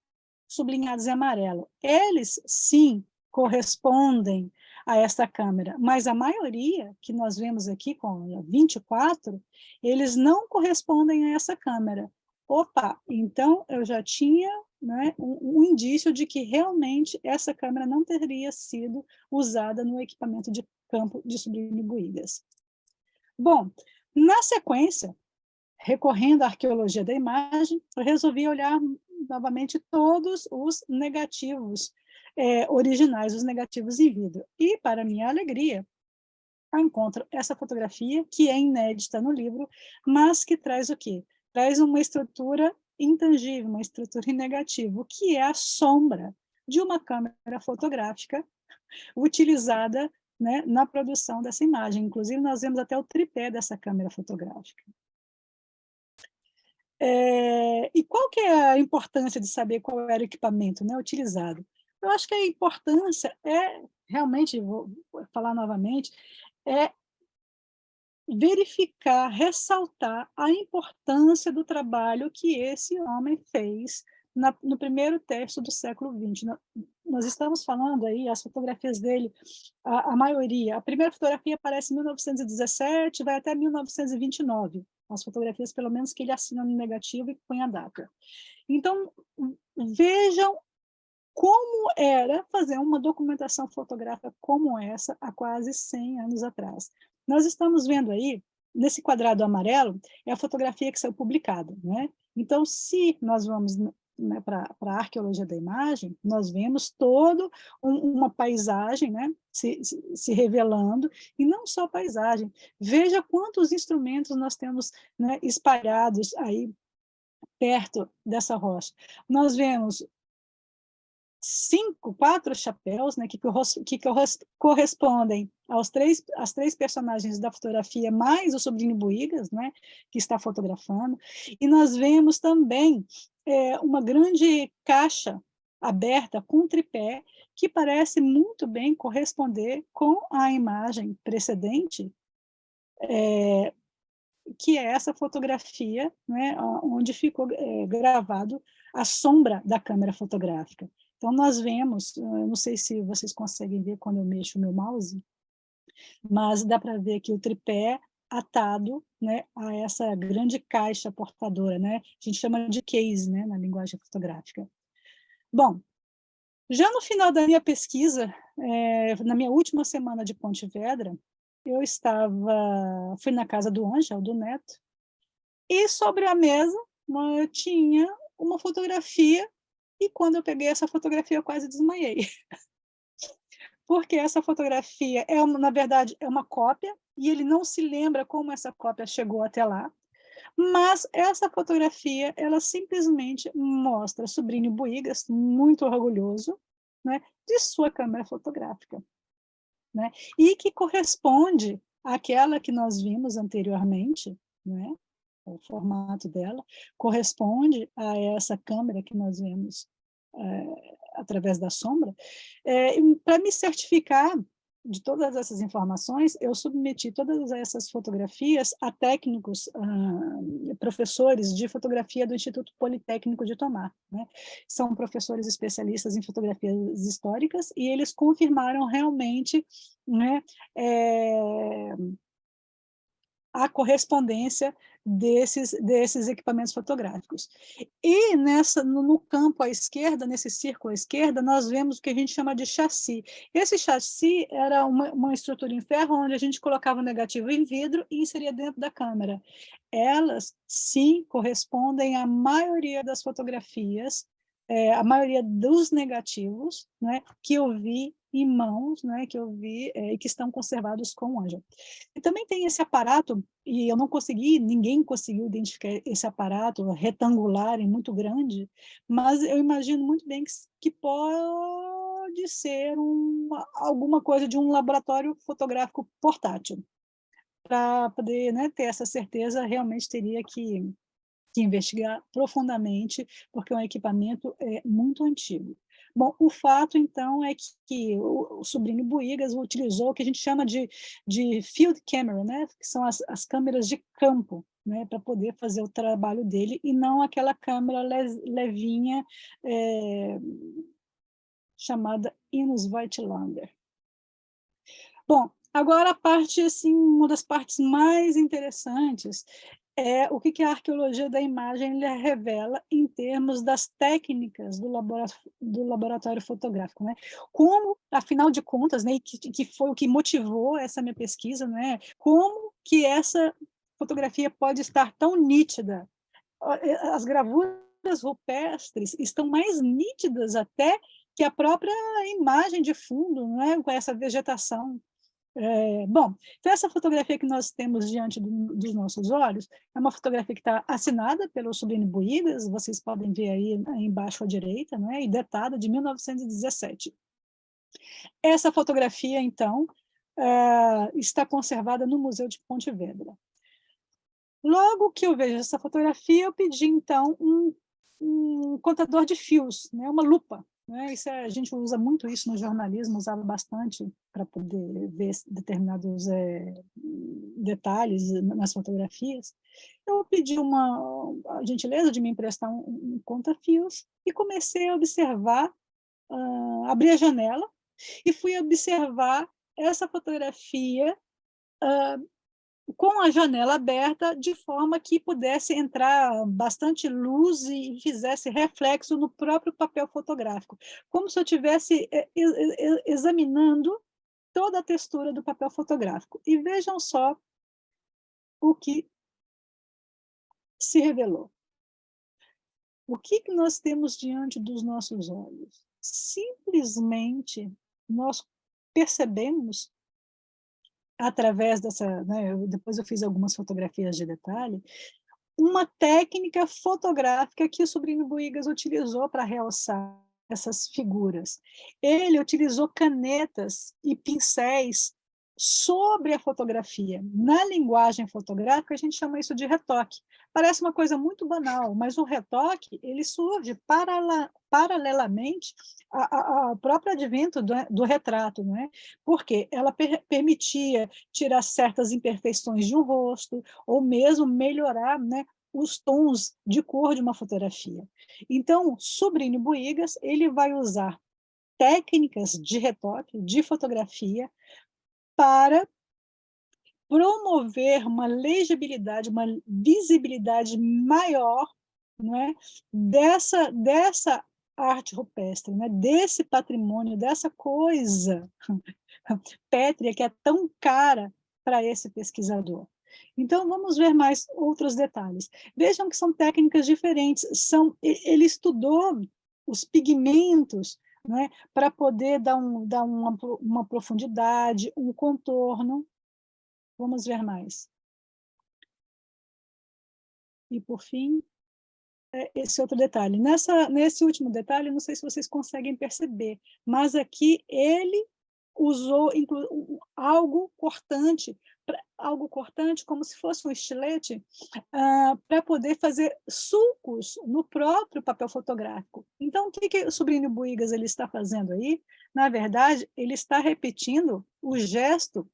sublinhados em amarelo. Eles, sim, correspondem a esta câmera, mas a maioria que nós vemos aqui, com 24, eles não correspondem a essa câmera. Opa, então eu já tinha, né, um indício de que realmente essa câmera não teria sido usada no equipamento de campo de Sobrinho Buigas. Bom, na sequência, recorrendo à arqueologia da imagem, eu resolvi olhar novamente todos os negativos originais, os negativos em vidro. E, para minha alegria, eu encontro essa fotografia, que é inédita no livro, mas que traz o quê? Traz uma estrutura intangível, uma estrutura em negativo, que é a sombra de uma câmera fotográfica utilizada, né, na produção dessa imagem. Inclusive, nós vemos até o tripé dessa câmera fotográfica. E qual que é a importância de saber qual era o equipamento, né, utilizado? Eu acho que a importância realmente, vou falar novamente, é verificar, ressaltar a importância do trabalho que esse homem fez no primeiro terço do século XX. Nós estamos falando aí, as fotografias dele, a maioria, a primeira fotografia aparece em 1917, vai até 1929, as fotografias, pelo menos, que ele assina no negativo e põe a data. Então, vejam como era fazer uma documentação fotográfica como essa há quase 100 anos atrás. Nós estamos vendo aí, nesse quadrado amarelo, é a fotografia que saiu publicada, né? Então, se nós vamos, né, para a arqueologia da imagem, nós vemos toda uma paisagem, né, se revelando, e não só paisagem. Veja quantos instrumentos nós temos, né, espalhados aí perto dessa rocha. Nós vemos 4 chapéus, né, que correspondem às 3 personagens da fotografia, mais o Sobrinho Buigas, né, que está fotografando. E nós vemos também uma grande caixa aberta com tripé, que parece muito bem corresponder com a imagem precedente, que é essa fotografia, né, onde ficou gravado a sombra da câmera fotográfica. Então, nós vemos, eu não sei se vocês conseguem ver quando eu mexo o meu mouse, mas dá para ver aqui o tripé atado, né, a essa grande caixa portadora, né? A gente chama de case, né, na linguagem fotográfica. Bom, já no final da minha pesquisa, na minha última semana de Pontevedra, eu fui na casa do Ângelo, do Neto, e sobre a mesa tinha uma fotografia, e quando eu peguei essa fotografia eu quase desmaiei. Porque essa fotografia, na verdade, é uma cópia, e ele não se lembra como essa cópia chegou até lá, Mas essa fotografia, ela simplesmente mostra Sobrinho Buigas, muito orgulhoso, né, de sua câmera fotográfica, né, e que corresponde àquela que nós vimos anteriormente, né, o formato dela, corresponde a essa câmera que nós vemos através da sombra. Para me certificar de todas essas informações, eu submeti todas essas fotografias a técnicos, professores de fotografia do Instituto Politécnico de Tomar, né? São professores especialistas em fotografias históricas e eles confirmaram realmente, né, é, a correspondência desses equipamentos fotográficos. E no campo à esquerda, nesse círculo à esquerda, nós vemos o que a gente chama de chassi. Esse chassi era uma estrutura em ferro onde a gente colocava o negativo em vidro e inseria dentro da câmera. Elas, sim, correspondem à maioria das fotografias, a maioria dos negativos, né, que eu vi em mãos, né, que eu vi e que estão conservados com o Ângelo. E também tem esse aparato, e eu não consegui, ninguém conseguiu identificar esse aparato retangular e muito grande, mas eu imagino muito bem que pode ser alguma coisa de um laboratório fotográfico portátil. Para poder, né, ter essa certeza, realmente teria que investigar profundamente, porque é um equipamento muito antigo. Bom, o fato, então, é que o Sobrinho Buigas utilizou o que a gente chama de field camera, né, que são as câmeras de campo, né, para poder fazer o trabalho dele, e não aquela câmera levinha chamada Inus Voigtlander. Bom, agora a parte, assim, uma das partes mais interessantes é o que a arqueologia da imagem revela em termos das técnicas do laboratório fotográfico, né? Como, afinal de contas, né, que foi o que motivou essa minha pesquisa, né? Como que essa fotografia pode estar tão nítida? As gravuras rupestres estão mais nítidas até que a própria imagem de fundo, né, com essa vegetação. Bom, então essa fotografia que nós temos diante dos nossos olhos é uma fotografia que está assinada pelo Sobrinho Buigas, vocês podem ver aí embaixo à direita, né, e datada de 1917. Essa fotografia, então, está conservada no Museu de Pontevedra. Logo que eu vejo essa fotografia, eu pedi, então, um contador de fios, né, uma lupa. Né? A gente usa muito isso no jornalismo, usava bastante para poder ver determinados detalhes nas fotografias. Eu pedi a gentileza de me emprestar um conta-fios e comecei a observar, abri a janela e fui observar essa fotografia com a janela aberta, de forma que pudesse entrar bastante luz e fizesse reflexo no próprio papel fotográfico, como se eu estivesse examinando toda a textura do papel fotográfico. E vejam só o que se revelou. O que nós temos diante dos nossos olhos? Simplesmente nós percebemos através dessa, né, depois eu fiz algumas fotografias de detalhe, uma técnica fotográfica que o Sobrinho Buigas utilizou para realçar essas figuras. Ele utilizou canetas e pincéis sobre a fotografia. Na linguagem fotográfica, a gente chama isso de retoque. Parece uma coisa muito banal, mas o retoque ele surge paralelamente ao próprio advento do retrato, não é? Porque ela permitia tirar certas imperfeições de um rosto, ou mesmo melhorar, né, os tons de cor de uma fotografia. Então, Sobrinho Buigas ele vai usar técnicas de retoque, de fotografia, para promover uma legibilidade, uma visibilidade maior, não é, dessa arte rupestre, né, desse patrimônio, dessa coisa pétrea que é tão cara para esse pesquisador. Então, vamos ver mais outros detalhes. Vejam que são técnicas diferentes. Ele estudou os pigmentos, né, para poder dar uma profundidade, um contorno. Vamos ver mais. E, por fim, esse outro detalhe. Nesse último detalhe, não sei se vocês conseguem perceber, mas aqui ele usou algo cortante, como se fosse um estilete, para poder fazer sulcos no próprio papel fotográfico. Então, o que o Sobrinho Buigas ele está fazendo aí? Na verdade, ele está repetindo o gesto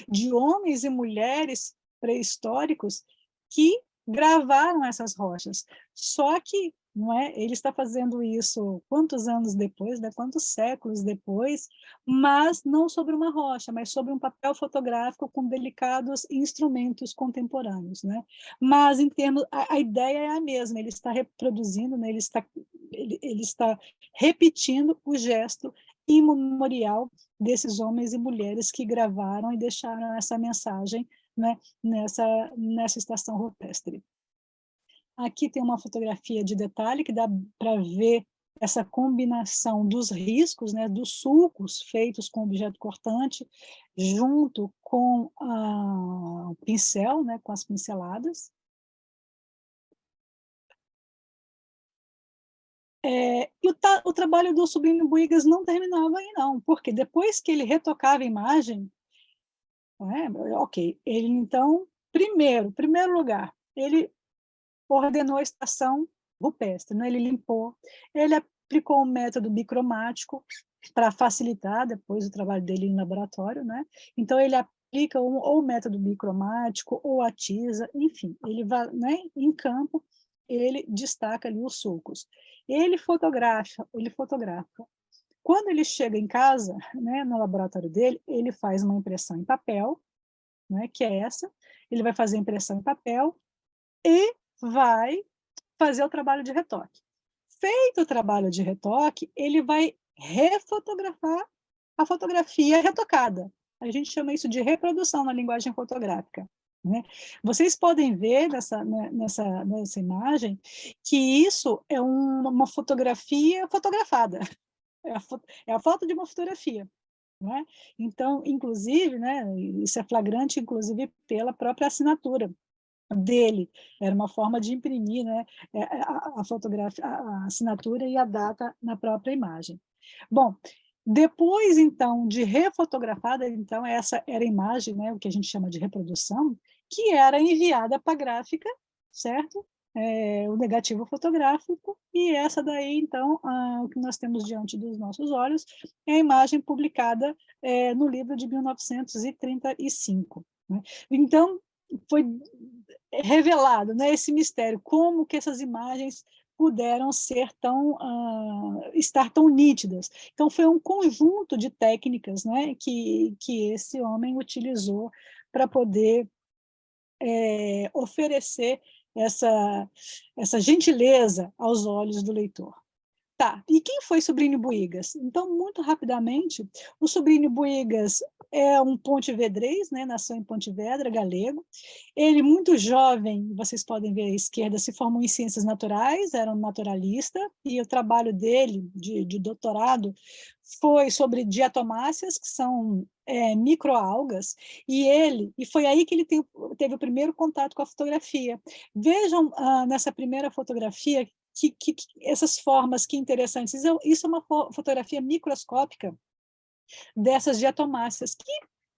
de homens e mulheres pré-históricos que gravaram essas rochas. Só que não é, ele está fazendo isso quantos anos depois, né, quantos séculos depois, mas não sobre uma rocha, mas sobre um papel fotográfico com delicados instrumentos contemporâneos, né? Mas em termos, a ideia é a mesma, ele está reproduzindo, né, ele está repetindo o gesto imemorial desses homens e mulheres que gravaram e deixaram essa mensagem, né, nessa estação rupestre. Aqui tem uma fotografia de detalhe que dá para ver essa combinação dos riscos, né, dos sulcos feitos com objeto cortante, junto com o pincel, né, com as pinceladas. O trabalho do Sobrinho Buigas não terminava aí, não, porque depois que ele retocava a imagem, ok, ele então, primeiro lugar, ele ordenou a estação rupestre, né? Ele limpou, ele aplicou um método bicromático para facilitar depois o trabalho dele em laboratório, né? Então ele aplica ou o método bicromático ou a tiza, enfim, ele vai, né, em campo, ele destaca ali os sulcos. Ele fotografa. Quando ele chega em casa, né, no laboratório dele, ele faz uma impressão em papel, né, que é essa, ele vai fazer a impressão em papel e vai fazer o trabalho de retoque. Feito o trabalho de retoque, ele vai refotografar a fotografia retocada. A gente chama isso de reprodução na linguagem fotográfica, né? Vocês podem ver nessa imagem que isso é uma fotografia fotografada. É a foto de uma fotografia. Não é? Então, inclusive, né, isso é flagrante, inclusive, pela própria assinatura dele. Era uma forma de imprimir, né, a fotografia, a assinatura e a data na própria imagem. Bom, depois, então, de refotografada, então, essa era a imagem, né, o que a gente chama de reprodução, que era enviada para a gráfica, certo? O negativo fotográfico, e essa daí, então, o que nós temos diante dos nossos olhos é a imagem publicada no livro de 1935. Né? Então, foi revelado, né, esse mistério, como que essas imagens puderam ser estar tão nítidas. Então, foi um conjunto de técnicas, né, que esse homem utilizou para poder oferecer essa gentileza aos olhos do leitor. Tá, e quem foi Sobrinho Buigas? Então, muito rapidamente, o Sobrinho Buigas é um pontevedrês, né? Nasceu em Pontevedra, galego. Ele, muito jovem, vocês podem ver à esquerda, se formou em ciências naturais, era um naturalista, e o trabalho dele, de doutorado, foi sobre diatomáceas, que são microalgas, e foi aí que ele teve o primeiro contato com a fotografia. Vejam nessa primeira fotografia que essas formas que interessantes. Isso é uma fotografia microscópica dessas diatomáceas, que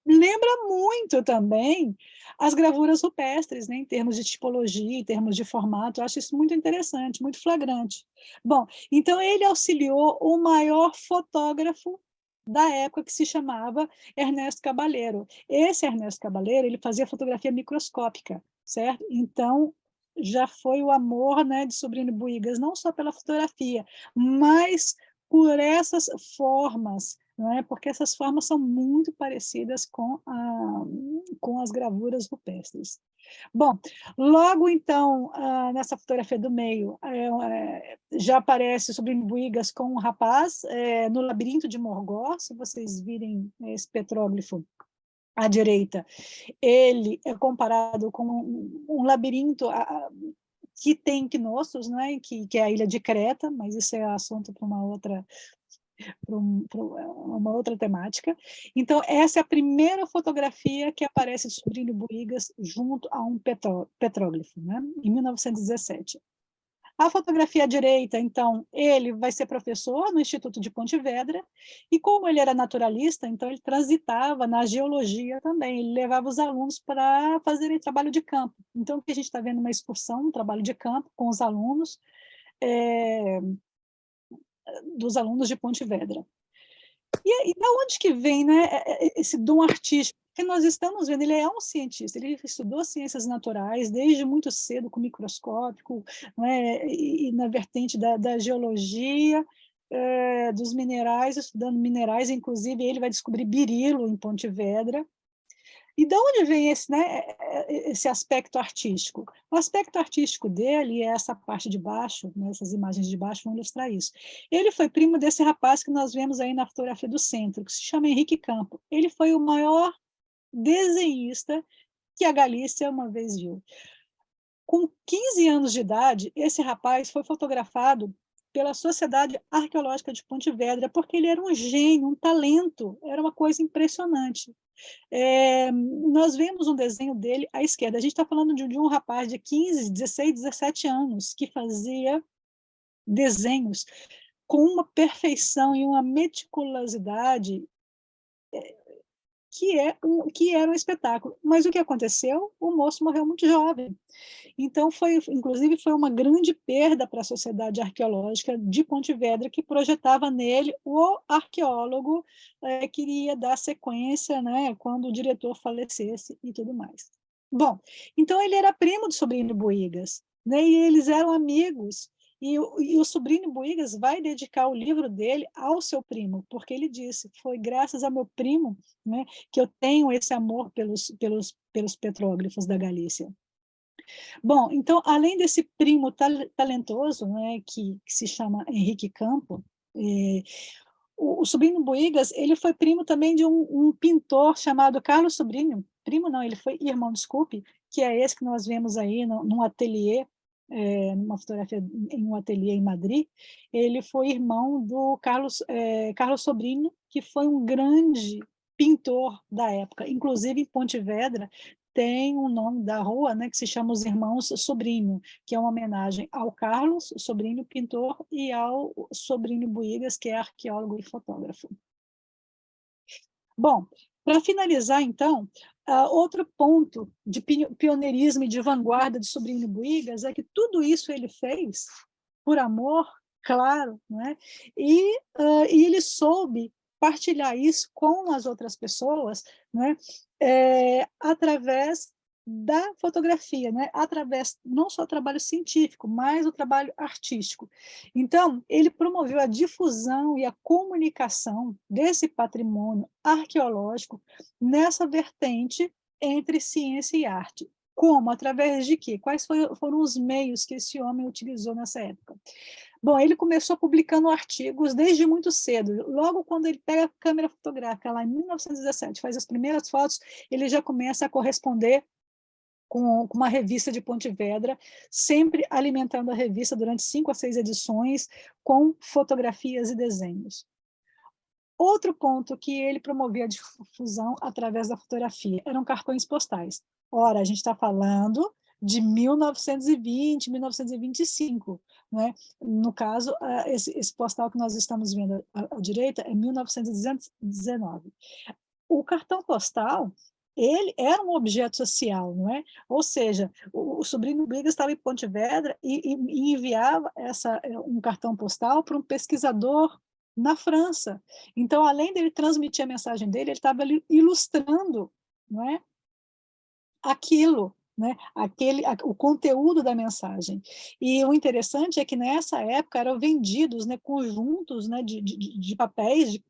lembra muito também as gravuras rupestres, né, em termos de tipologia, em termos de formato. Eu acho isso muito interessante, muito flagrante. Bom, então ele auxiliou o maior fotógrafo da época, que se chamava Ernesto Caballero. Esse Ernesto Caballero, ele fazia fotografia microscópica, certo? Então, já foi o amor, né, de Sobrinho Buigas, não só pela fotografia, mas por essas formas, não é? Porque essas formas são muito parecidas com as gravuras rupestres. Bom, logo então, nessa fotografia do meio, já aparece o Sobrinho Buigas com um rapaz no labirinto de Morgó. Se vocês virem esse petróglifo à direita, ele é comparado com um labirinto que tem Knossos, né, que é a ilha de Creta, mas isso é assunto para uma outra uma outra temática. Então, essa é a primeira fotografia que aparece de Sobrinho Buigas junto a um petróglifo, né, em 1917. A fotografia à direita, então, ele vai ser professor no Instituto de Ponte Vedra, e como ele era naturalista, então ele transitava na geologia também, ele levava os alunos para fazerem trabalho de campo. Então, o que a gente está vendo uma excursão, um trabalho de campo com os alunos, é, dos alunos de Ponte Vedra. E da onde que vem, né, esse dom artístico? Porque nós estamos vendo, ele é um cientista, ele estudou ciências naturais desde muito cedo, com microscópio, né, e na vertente da geologia, dos minerais, estudando minerais, inclusive ele vai descobrir berilo em Ponte Vedra. E de onde vem esse, né, esse aspecto artístico? O aspecto artístico dele, e essa parte de baixo, né, essas imagens de baixo vão ilustrar isso. Ele foi primo desse rapaz que nós vemos aí na fotografia do centro, que se chama Henrique Campo. Ele foi o maior desenhista que a Galícia uma vez viu. Com 15 anos de idade, esse rapaz foi fotografado pela Sociedade Arqueológica de Ponte Vedra, porque ele era um gênio, um talento, era uma coisa impressionante. Nós vemos um desenho dele à esquerda. A gente está falando de um rapaz de 15, 16, 17 anos que fazia desenhos com uma perfeição e uma meticulosidade que era um espetáculo. Mas o que aconteceu? O moço morreu muito jovem. Então, inclusive, foi uma grande perda para a Sociedade Arqueológica de Ponte Vedra, que projetava nele o arqueólogo que iria dar sequência, né, quando o diretor falecesse e tudo mais. Bom, então ele era primo do Sobrinho Buigas, né, e eles eram amigos, e o Sobrinho Buigas vai dedicar o livro dele ao seu primo, porque ele disse, foi graças ao meu primo, né, que eu tenho esse amor pelos petróglifos da Galícia. Bom, então, além desse primo talentoso, né, que se chama Henrique Campo, o Sobrinho Buigas, ele foi primo também de um pintor chamado Carlos Sobrinho, primo não, ele foi irmão, desculpe, que é esse que nós vemos aí num ateliê, numa fotografia em um ateliê em Madrid. Ele foi irmão do Carlos Sobrinho, que foi um grande pintor da época, inclusive em Pontevedra tem um nome da rua, né, que se chama Os Irmãos Sobrinho, que é uma homenagem ao Carlos Sobrinho, pintor, e ao Sobrinho Buigas, que é arqueólogo e fotógrafo. Bom, para finalizar, então, outro ponto de pioneirismo e de vanguarda de Sobrinho Buigas é que tudo isso ele fez por amor, claro, né? E ele soube partilhar isso com as outras pessoas, né? Através da fotografia, né? Através não só do trabalho científico, mas do trabalho artístico. Então, ele promoveu a difusão e a comunicação desse patrimônio arqueológico nessa vertente entre ciência e arte. Como? Através de quê? Quais foram os meios que esse homem utilizou nessa época? Bom, ele começou publicando artigos desde muito cedo. Logo quando ele pega a câmera fotográfica, lá em 1917, faz as primeiras fotos, ele já começa a corresponder com uma revista de Ponte Vedra, sempre alimentando a revista durante 5 a 6 edições, com fotografias e desenhos. Outro ponto que ele promovia a difusão através da fotografia eram cartões postais. Ora, a gente está falando de 1920, 1925, né? No caso, esse postal que nós estamos vendo à direita é 1919. O cartão postal, ele era um objeto social, não é? Ou seja, o Sobrinho Buigas estava em Ponte Vedra e enviava um cartão postal para um pesquisador na França. Então, além dele transmitir a mensagem dele, ele estava ilustrando, não é, aquilo, né? O conteúdo da mensagem. E o interessante é que nessa época eram vendidos, né, conjuntos, né, de papéis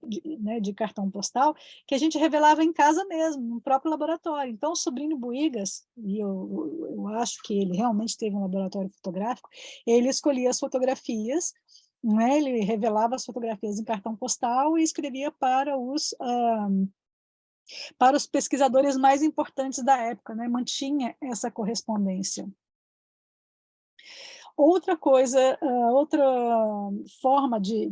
né, de cartão postal que a gente revelava em casa mesmo, no próprio laboratório. Então, o Sobrinho Buigas, e eu acho que ele realmente teve um laboratório fotográfico, ele escolhia as fotografias, né, ele revelava as fotografias em cartão postal e escrevia para os pesquisadores mais importantes da época, né? Mantinha essa correspondência. Outra coisa, outra forma de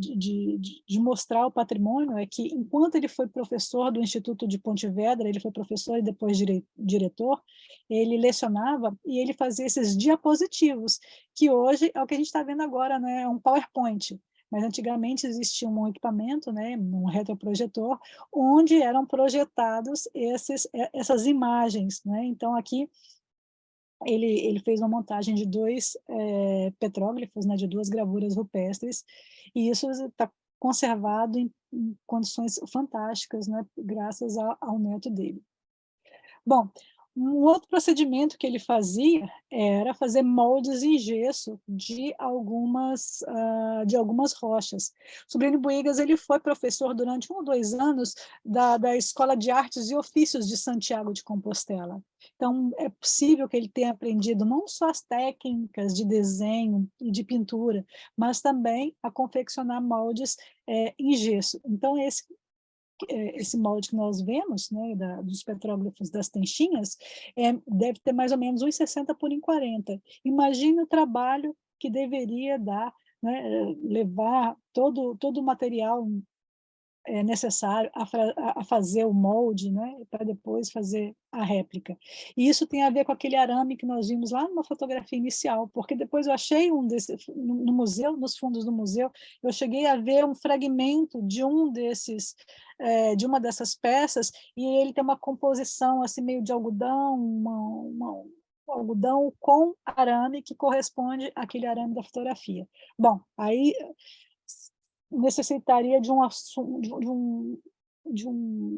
mostrar o patrimônio é que, enquanto ele foi professor do Instituto de Pontevedra, ele foi professor e depois diretor, ele lecionava e ele fazia esses diapositivos, que hoje é o que a gente está vendo agora, né? É um PowerPoint. Mas antigamente existia um equipamento, né, um retroprojetor, onde eram projetados essas imagens, né? Então, aqui ele fez uma montagem de dois petróglifos, né, de duas gravuras rupestres, e isso está conservado em condições fantásticas, né, graças ao neto dele. Bom, um outro procedimento que ele fazia era fazer moldes em gesso de algumas rochas. Sobrinho Buigas ele foi professor durante 1 ou 2 anos da Escola de Artes e Ofícios de Santiago de Compostela. Então, é possível que ele tenha aprendido não só as técnicas de desenho e de pintura, mas também a confeccionar moldes em gesso. Então, esse molde que nós vemos, né, dos petróglifos das Tenchinhas, deve ter mais ou menos 1,60 por 1,40. Imagine o trabalho que deveria dar, né, levar todo o material necessário a fazer o molde, né, para depois fazer a réplica. E isso tem a ver com aquele arame que nós vimos lá numa fotografia inicial, porque depois eu achei um desse no museu, nos fundos do museu, eu cheguei a ver um fragmento de uma dessas peças, e ele tem uma composição assim meio de algodão, um algodão com arame que corresponde àquele arame da fotografia. Bom, aí necessitaria de um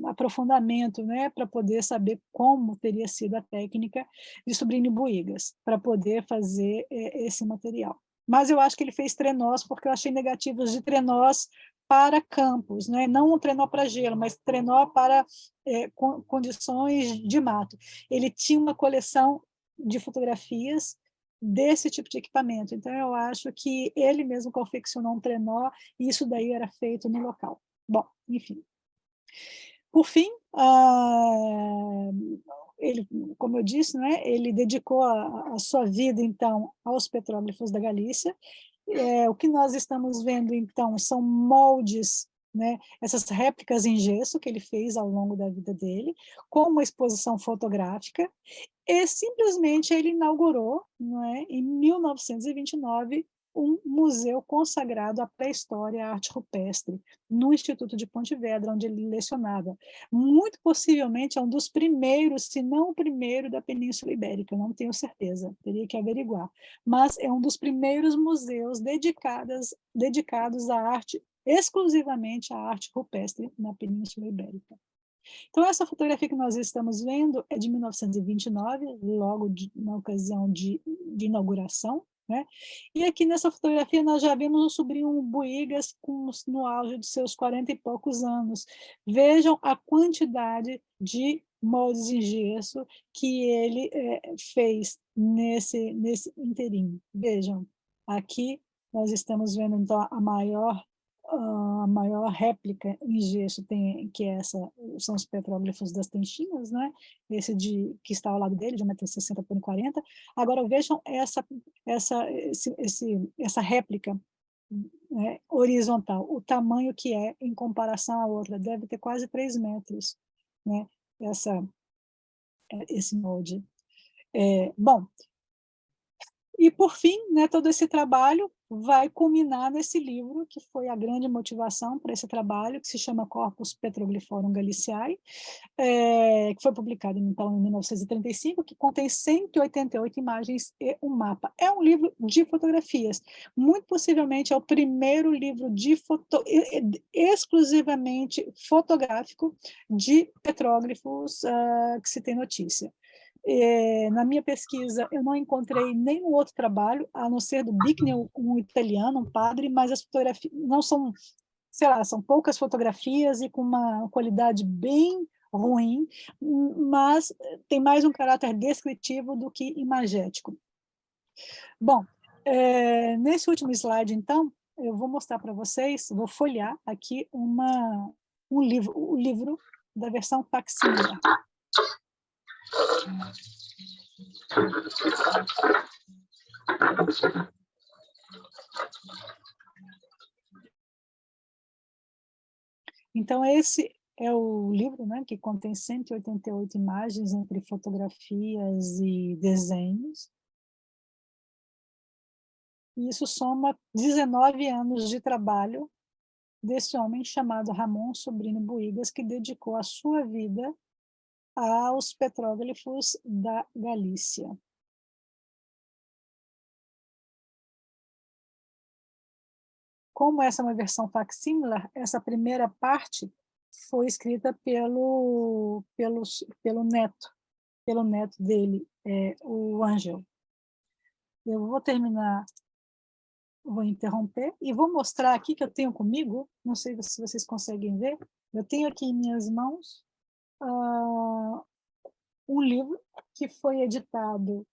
aprofundamento, né, para poder saber como teria sido a técnica de Sobrinho Buigas, para poder fazer esse material. Mas eu acho que ele fez trenós, porque eu achei negativos de trenós para campos, né? Não um trenó para gelo, mas trenó para condições de mato. Ele tinha uma coleção de fotografias desse tipo de equipamento. Então, eu acho que ele mesmo confeccionou um trenó e isso daí era feito no local. Bom, enfim. Por fim, ele, como eu disse, né, ele dedicou a sua vida, então, aos petróglifos da Galícia. O que nós estamos vendo, então, são moldes, né, essas réplicas em gesso que ele fez ao longo da vida dele, com uma exposição fotográfica, e simplesmente ele inaugurou, não é, em 1929, um museu consagrado à pré-história e à arte rupestre, no Instituto de Pontevedra, onde ele lecionava. Muito possivelmente é um dos primeiros, se não o primeiro, da Península Ibérica, não tenho certeza, teria que averiguar. Mas é um dos primeiros museus dedicados à arte, exclusivamente à arte rupestre na Península Ibérica. Então, essa fotografia que nós estamos vendo é de 1929, logo na ocasião de inauguração, né? E aqui nessa fotografia nós já vemos o sobrinho Buigas no auge de seus 40 e poucos anos. Vejam a quantidade de moldes em gesso que ele fez nesse inteirinho. Vejam, aqui nós estamos vendo então a maior réplica em gesso que é são os petróglifos das Tenchinhas, né? Que está ao lado dele, de 1,60 por 1,40. Agora vejam essa réplica, né, horizontal, o tamanho que é em comparação à outra, deve ter quase 3 metros, né? Esse molde. Bom, e, por fim, né, todo esse trabalho vai culminar nesse livro, que foi a grande motivação para esse trabalho, que se chama Corpus Petroglyphorum Galiciae, que foi publicado, então, em 1935, que contém 188 imagens e um mapa. É um livro de fotografias. Muito possivelmente é o primeiro livro exclusivamente fotográfico de petróglifos que se tem notícia. Na minha pesquisa, eu não encontrei nenhum outro trabalho, a não ser do Bicknell, um italiano, um padre, mas as fotografias não são, sei lá, são poucas fotografias e com uma qualidade bem ruim, mas tem mais um caráter descritivo do que imagético. Bom, nesse último slide, então, eu vou mostrar para vocês, vou folhear aqui o livro da versão facsímile. Então, esse é o livro, né, que contém 188 imagens entre fotografias e desenhos. E isso soma 19 anos de trabalho desse homem chamado Ramon Sobrinho Buigas, que dedicou a sua vida aos petróglifos da Galícia. Como essa é uma versão facsímile, essa primeira parte foi escrita pelo neto dele, o Ângelo. Eu vou terminar, vou interromper e vou mostrar aqui que eu tenho comigo, não sei se vocês conseguem ver, eu tenho aqui em minhas mãos um livro que foi editado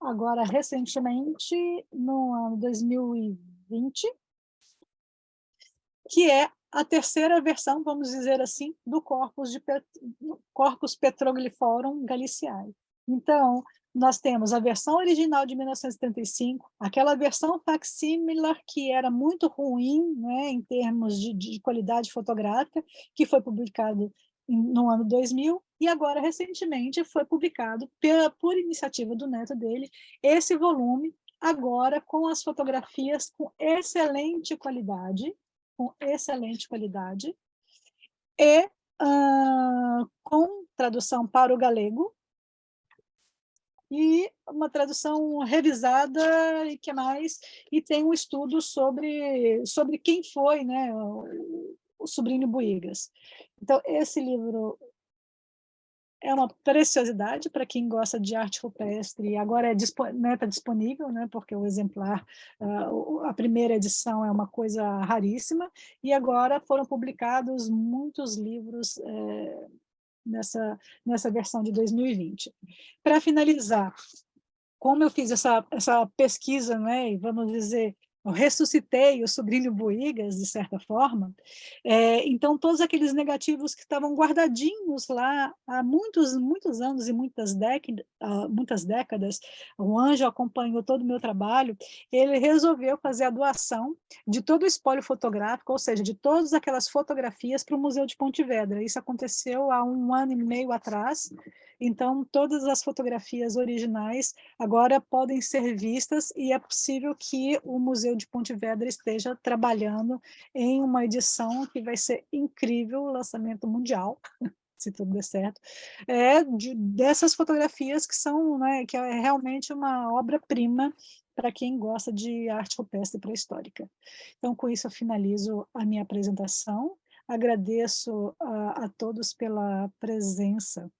agora recentemente, no ano 2020, que é a terceira versão, vamos dizer assim, do Corpus Petrogliforum Galiciae. Então, nós temos a versão original de 1975, aquela versão facsimilar que era muito ruim, né, em termos de qualidade fotográfica, que foi publicado no ano 2000, e agora, recentemente, foi publicado por iniciativa do neto dele, esse volume, agora com as fotografias com excelente qualidade, e com tradução para o galego, e uma tradução revisada, e que mais, e tem um estudo sobre quem foi, né, o Sobrinho Buigas. Então, esse livro é uma preciosidade para quem gosta de arte rupestre, agora está disponível, né, porque o exemplar, a primeira edição é uma coisa raríssima, e agora foram publicados muitos livros nessa versão de 2020. Para finalizar, como eu fiz essa pesquisa, né, e vamos dizer, eu ressuscitei o Sobrinho Buigas, de certa forma, então todos aqueles negativos que estavam guardadinhos lá há muitos anos e muitas décadas, o Anjo acompanhou todo o meu trabalho, ele resolveu fazer a doação de todo o espólio fotográfico, ou seja, de todas aquelas fotografias para o Museu de Pontevedra. Isso aconteceu há 1 ano e meio atrás, então todas as fotografias originais agora podem ser vistas, e é possível que o Museu de Pontevedra esteja trabalhando em uma edição que vai ser incrível, lançamento mundial, se tudo der certo, dessas fotografias que são, né, que é realmente uma obra-prima para quem gosta de arte rupestre pré-histórica. Então, com isso, eu finalizo a minha apresentação, agradeço a todos pela presença